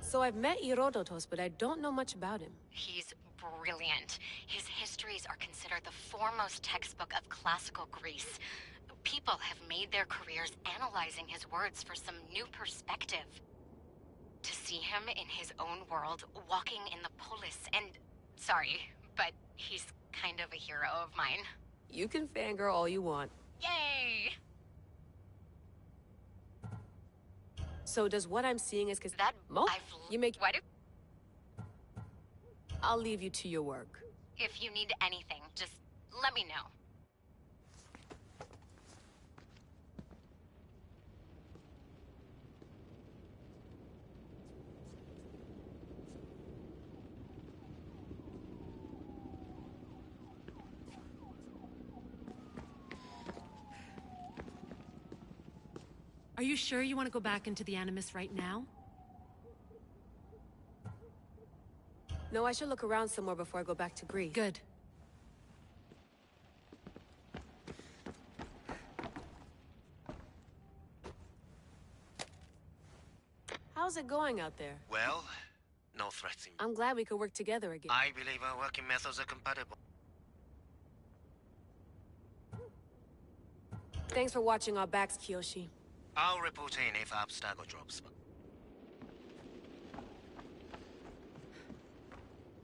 So I've met Herodotus, but I don't know much about him. He's brilliant. His histories are considered the foremost textbook of classical Greece. People have made their careers analyzing his words for some new perspective. To see him in his own world, walking in the polis, and... Sorry, but he's kind of a hero of mine. You can fangirl all you want. Yay! So does what I'm seeing is that you make... Why do... I'll leave you to your work. If you need anything, just let me know. Are you sure you want to go back into the Animus right now? No, I should look around somewhere before I go back to Greece. Good. How's it going out there? Well, no threats. I'm glad we could work together again. I believe our working methods are compatible. Thanks for watching our backs, Kiyoshi. I'll report in if Abstergo drops.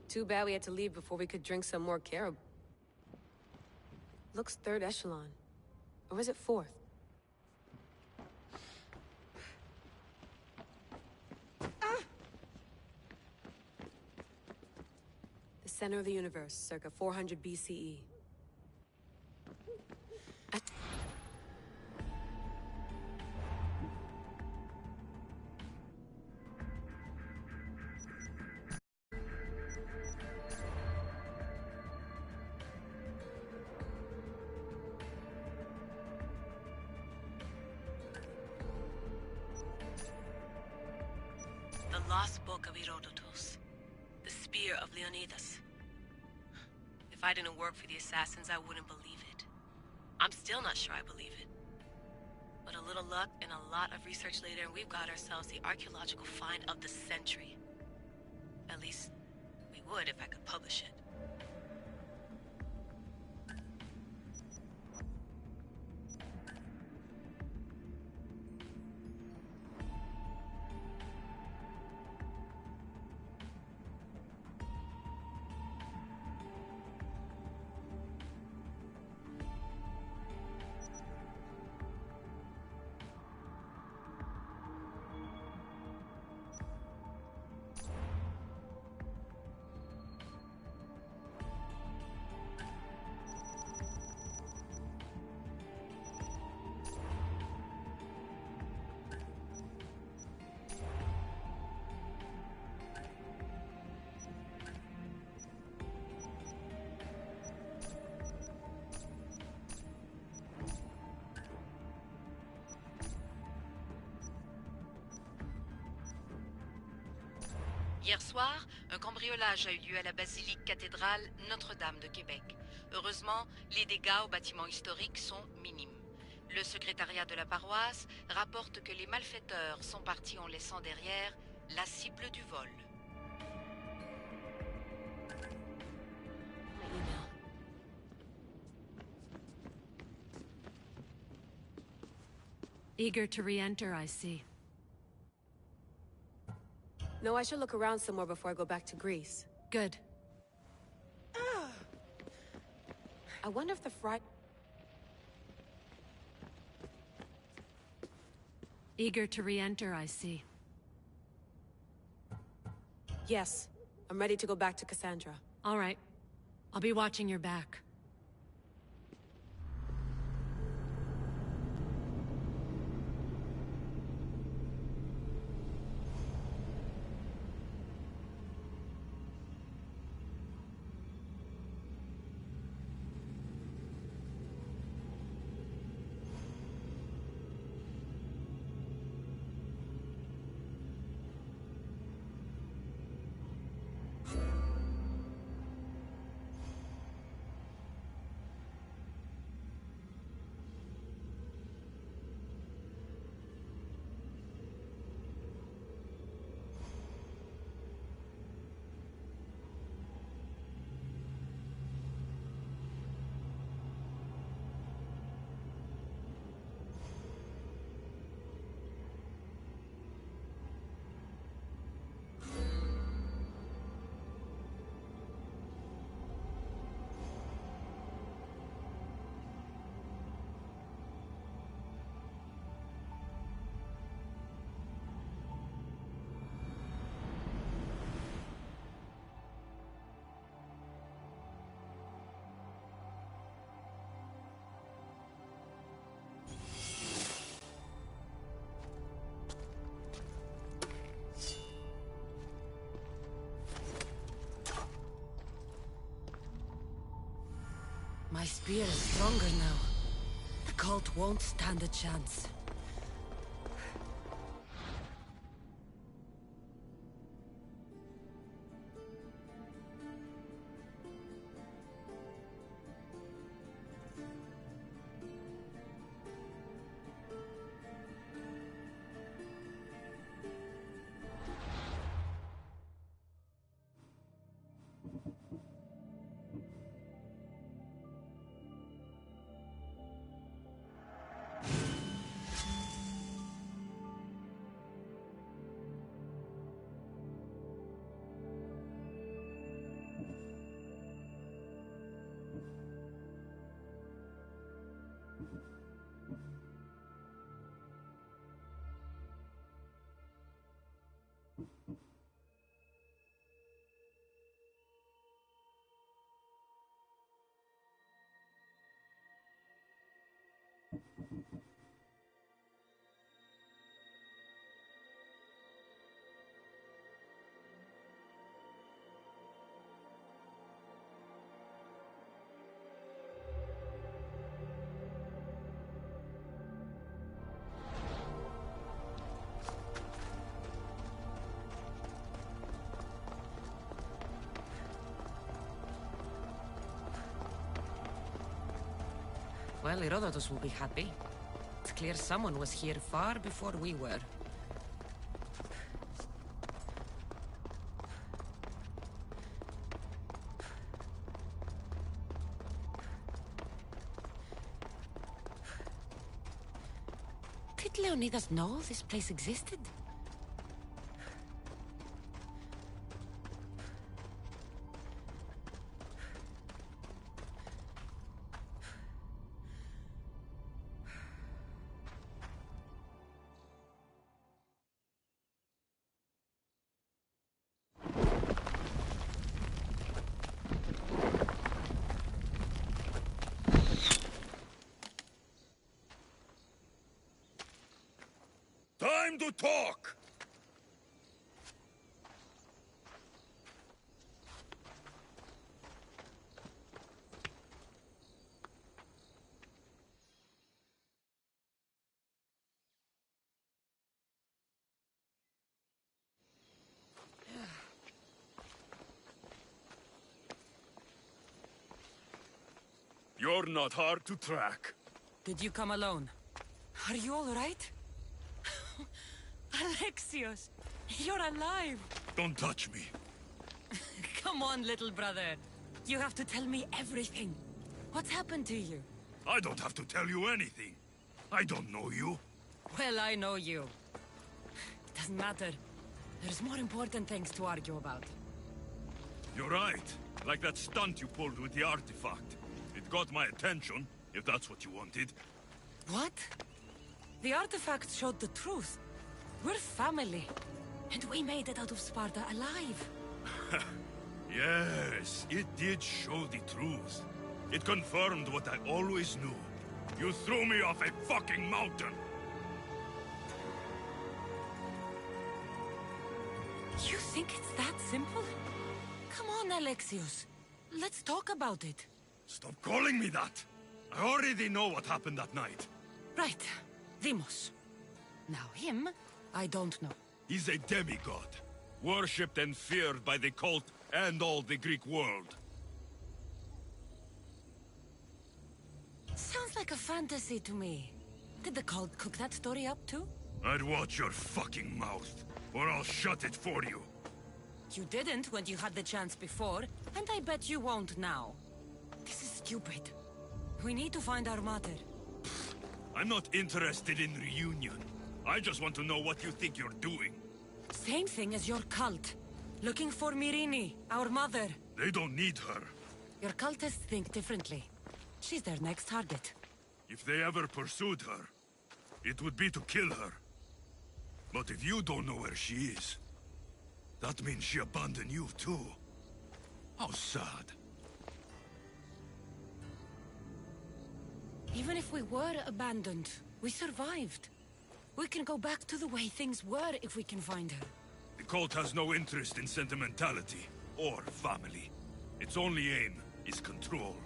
Too bad we had to leave before we could drink some more carob. Looks third echelon. Or is it fourth? center of the universe, circa 400 BCE. The Lost Book of Herodotus. The Spear of Leonidas. If I didn't work for the Assassins, I wouldn't believe it. I'm still not sure I believe it. But a little luck and a lot of research later, and we've got ourselves the archaeological find of the century. At least, we would if I could publish it. Hier soir, un cambriolage a eu lieu à la basilique cathédrale Notre-Dame de Québec. Heureusement, les dégâts au bâtiment historique sont minimes. Le secrétariat de la paroisse rapporte que les malfaiteurs sont partis en laissant derrière la cible du vol. Eager to re-enter, I see. No, I should look around somewhere before I go back to Greece. Good. I wonder if the fry... Eager to re-enter, I see. Yes. I'm ready to go back to Cassandra. All right. I'll be watching your back. My spear is stronger now. The cult won't stand a chance. Well, Herodotus will be happy. It's clear someone was here far before we were. Did Leonidas know this place existed? Time to talk! You're not hard to track. Did you come alone? Are you all right? Alexios, you're alive! Don't touch me. Come on, little brother. You have to tell me everything. What's happened to you? I don't have to tell you anything. I don't know you. Well, I know you. Doesn't matter. There's more important things to argue about. You're right. Like that stunt you pulled with the artifact. It got my attention, if that's what you wanted. What? The artifact showed the truth. We're family. And we made it out of Sparta alive. Yes, it did show the truth. It confirmed what I always knew. You threw me off a fucking mountain! You think it's that simple? Come on, Alexios. Let's talk about it. Stop calling me that! I already know what happened that night. Right. Deimos. Now him, I don't know. He's a demigod. Worshipped and feared by the cult and all the Greek world. Sounds like a fantasy to me. Did the cult cook that story up too? I'd watch your fucking mouth, or I'll shut it for you. You didn't when you had the chance before, and I bet you won't now. This is stupid. We need to find our mother. I'm not interested in reunion. I just want to know what you think you're doing. Same thing as your cult. Looking for Myrrine, our mother. They don't need her. Your cultists think differently. She's their next target. If they ever pursued her, it would be to kill her. But if you don't know where she is, that means she abandoned you too. How sad. Even if we were abandoned, we survived. We can go back to the way things were if we can find her. The cult has no interest in sentimentality or family. Its only aim is control.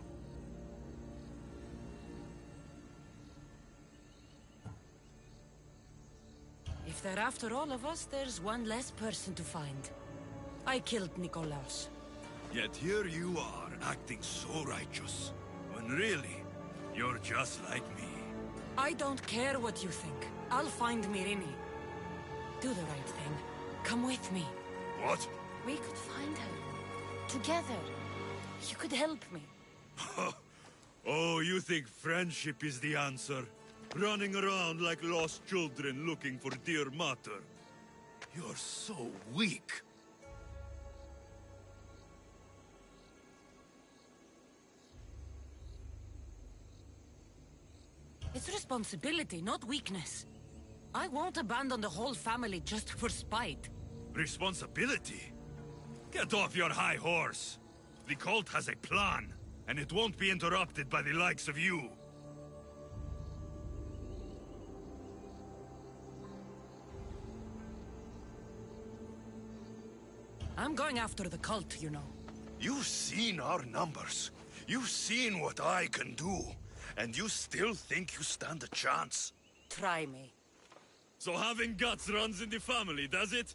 If they're after all of us, there's one less person to find. I killed Nikolaos. Yet here you are, acting so righteous, when really, you're just like me. I don't care what you think. I'll find Myrrine. Do the right thing. Come with me. What? We could find her. Together. You could help me. Oh, you think friendship is the answer? Running around like lost children looking for dear mater. You're so weak. It's responsibility, not weakness. I won't abandon the whole family just for spite. Responsibility? Get off your high horse. The cult has a plan, and it won't be interrupted by the likes of you. I'm going after the cult, you know. You've seen our numbers. You've seen what I can do. And you still think you stand a chance? Try me. So having guts runs in the family, does it?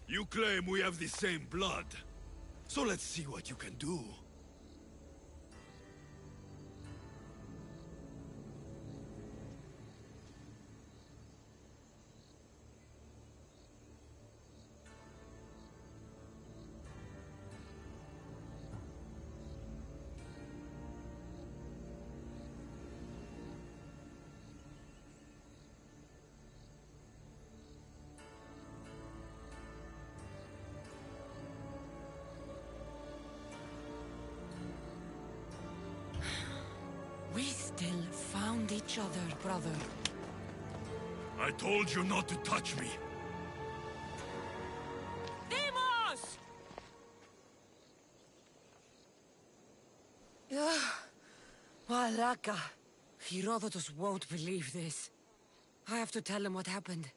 You claim we have the same blood. So let's see what you can do. We still found each other, brother. I told you not to touch me. Deimos! Malaka. Herodotus won't believe this. I have to tell him what happened.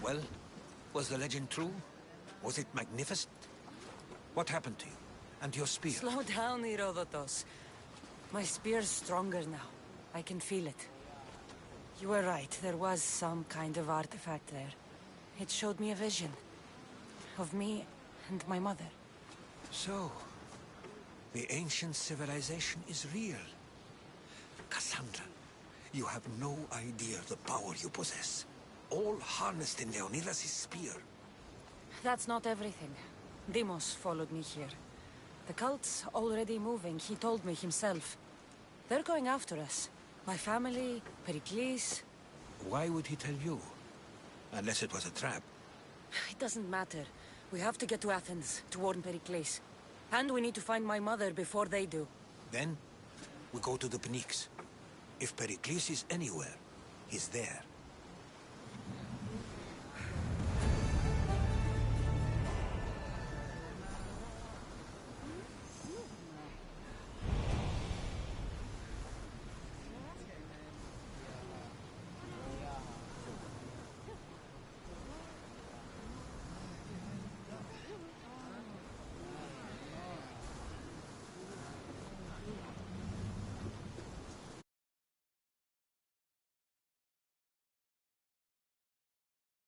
Well, was the legend true? Was it magnificent? What happened to you? And your spear? Slow down, Herodotus. My spear's stronger now. I can feel it. You were right, there was some kind of artifact there. It showed me a vision. Of me and my mother. So, the ancient civilization is real. Cassandra, you have no idea the power you possess. All harnessed in Leonidas' spear. That's not everything. Deimos followed me here. The cult's already moving, he told me himself. They're going after us. My family, Pericles. Why would he tell you? Unless it was a trap. It doesn't matter. We have to get to Athens, to warn Pericles. And we need to find my mother before they do. Then, we go to the Pnyx. If Pericles is anywhere, he's there.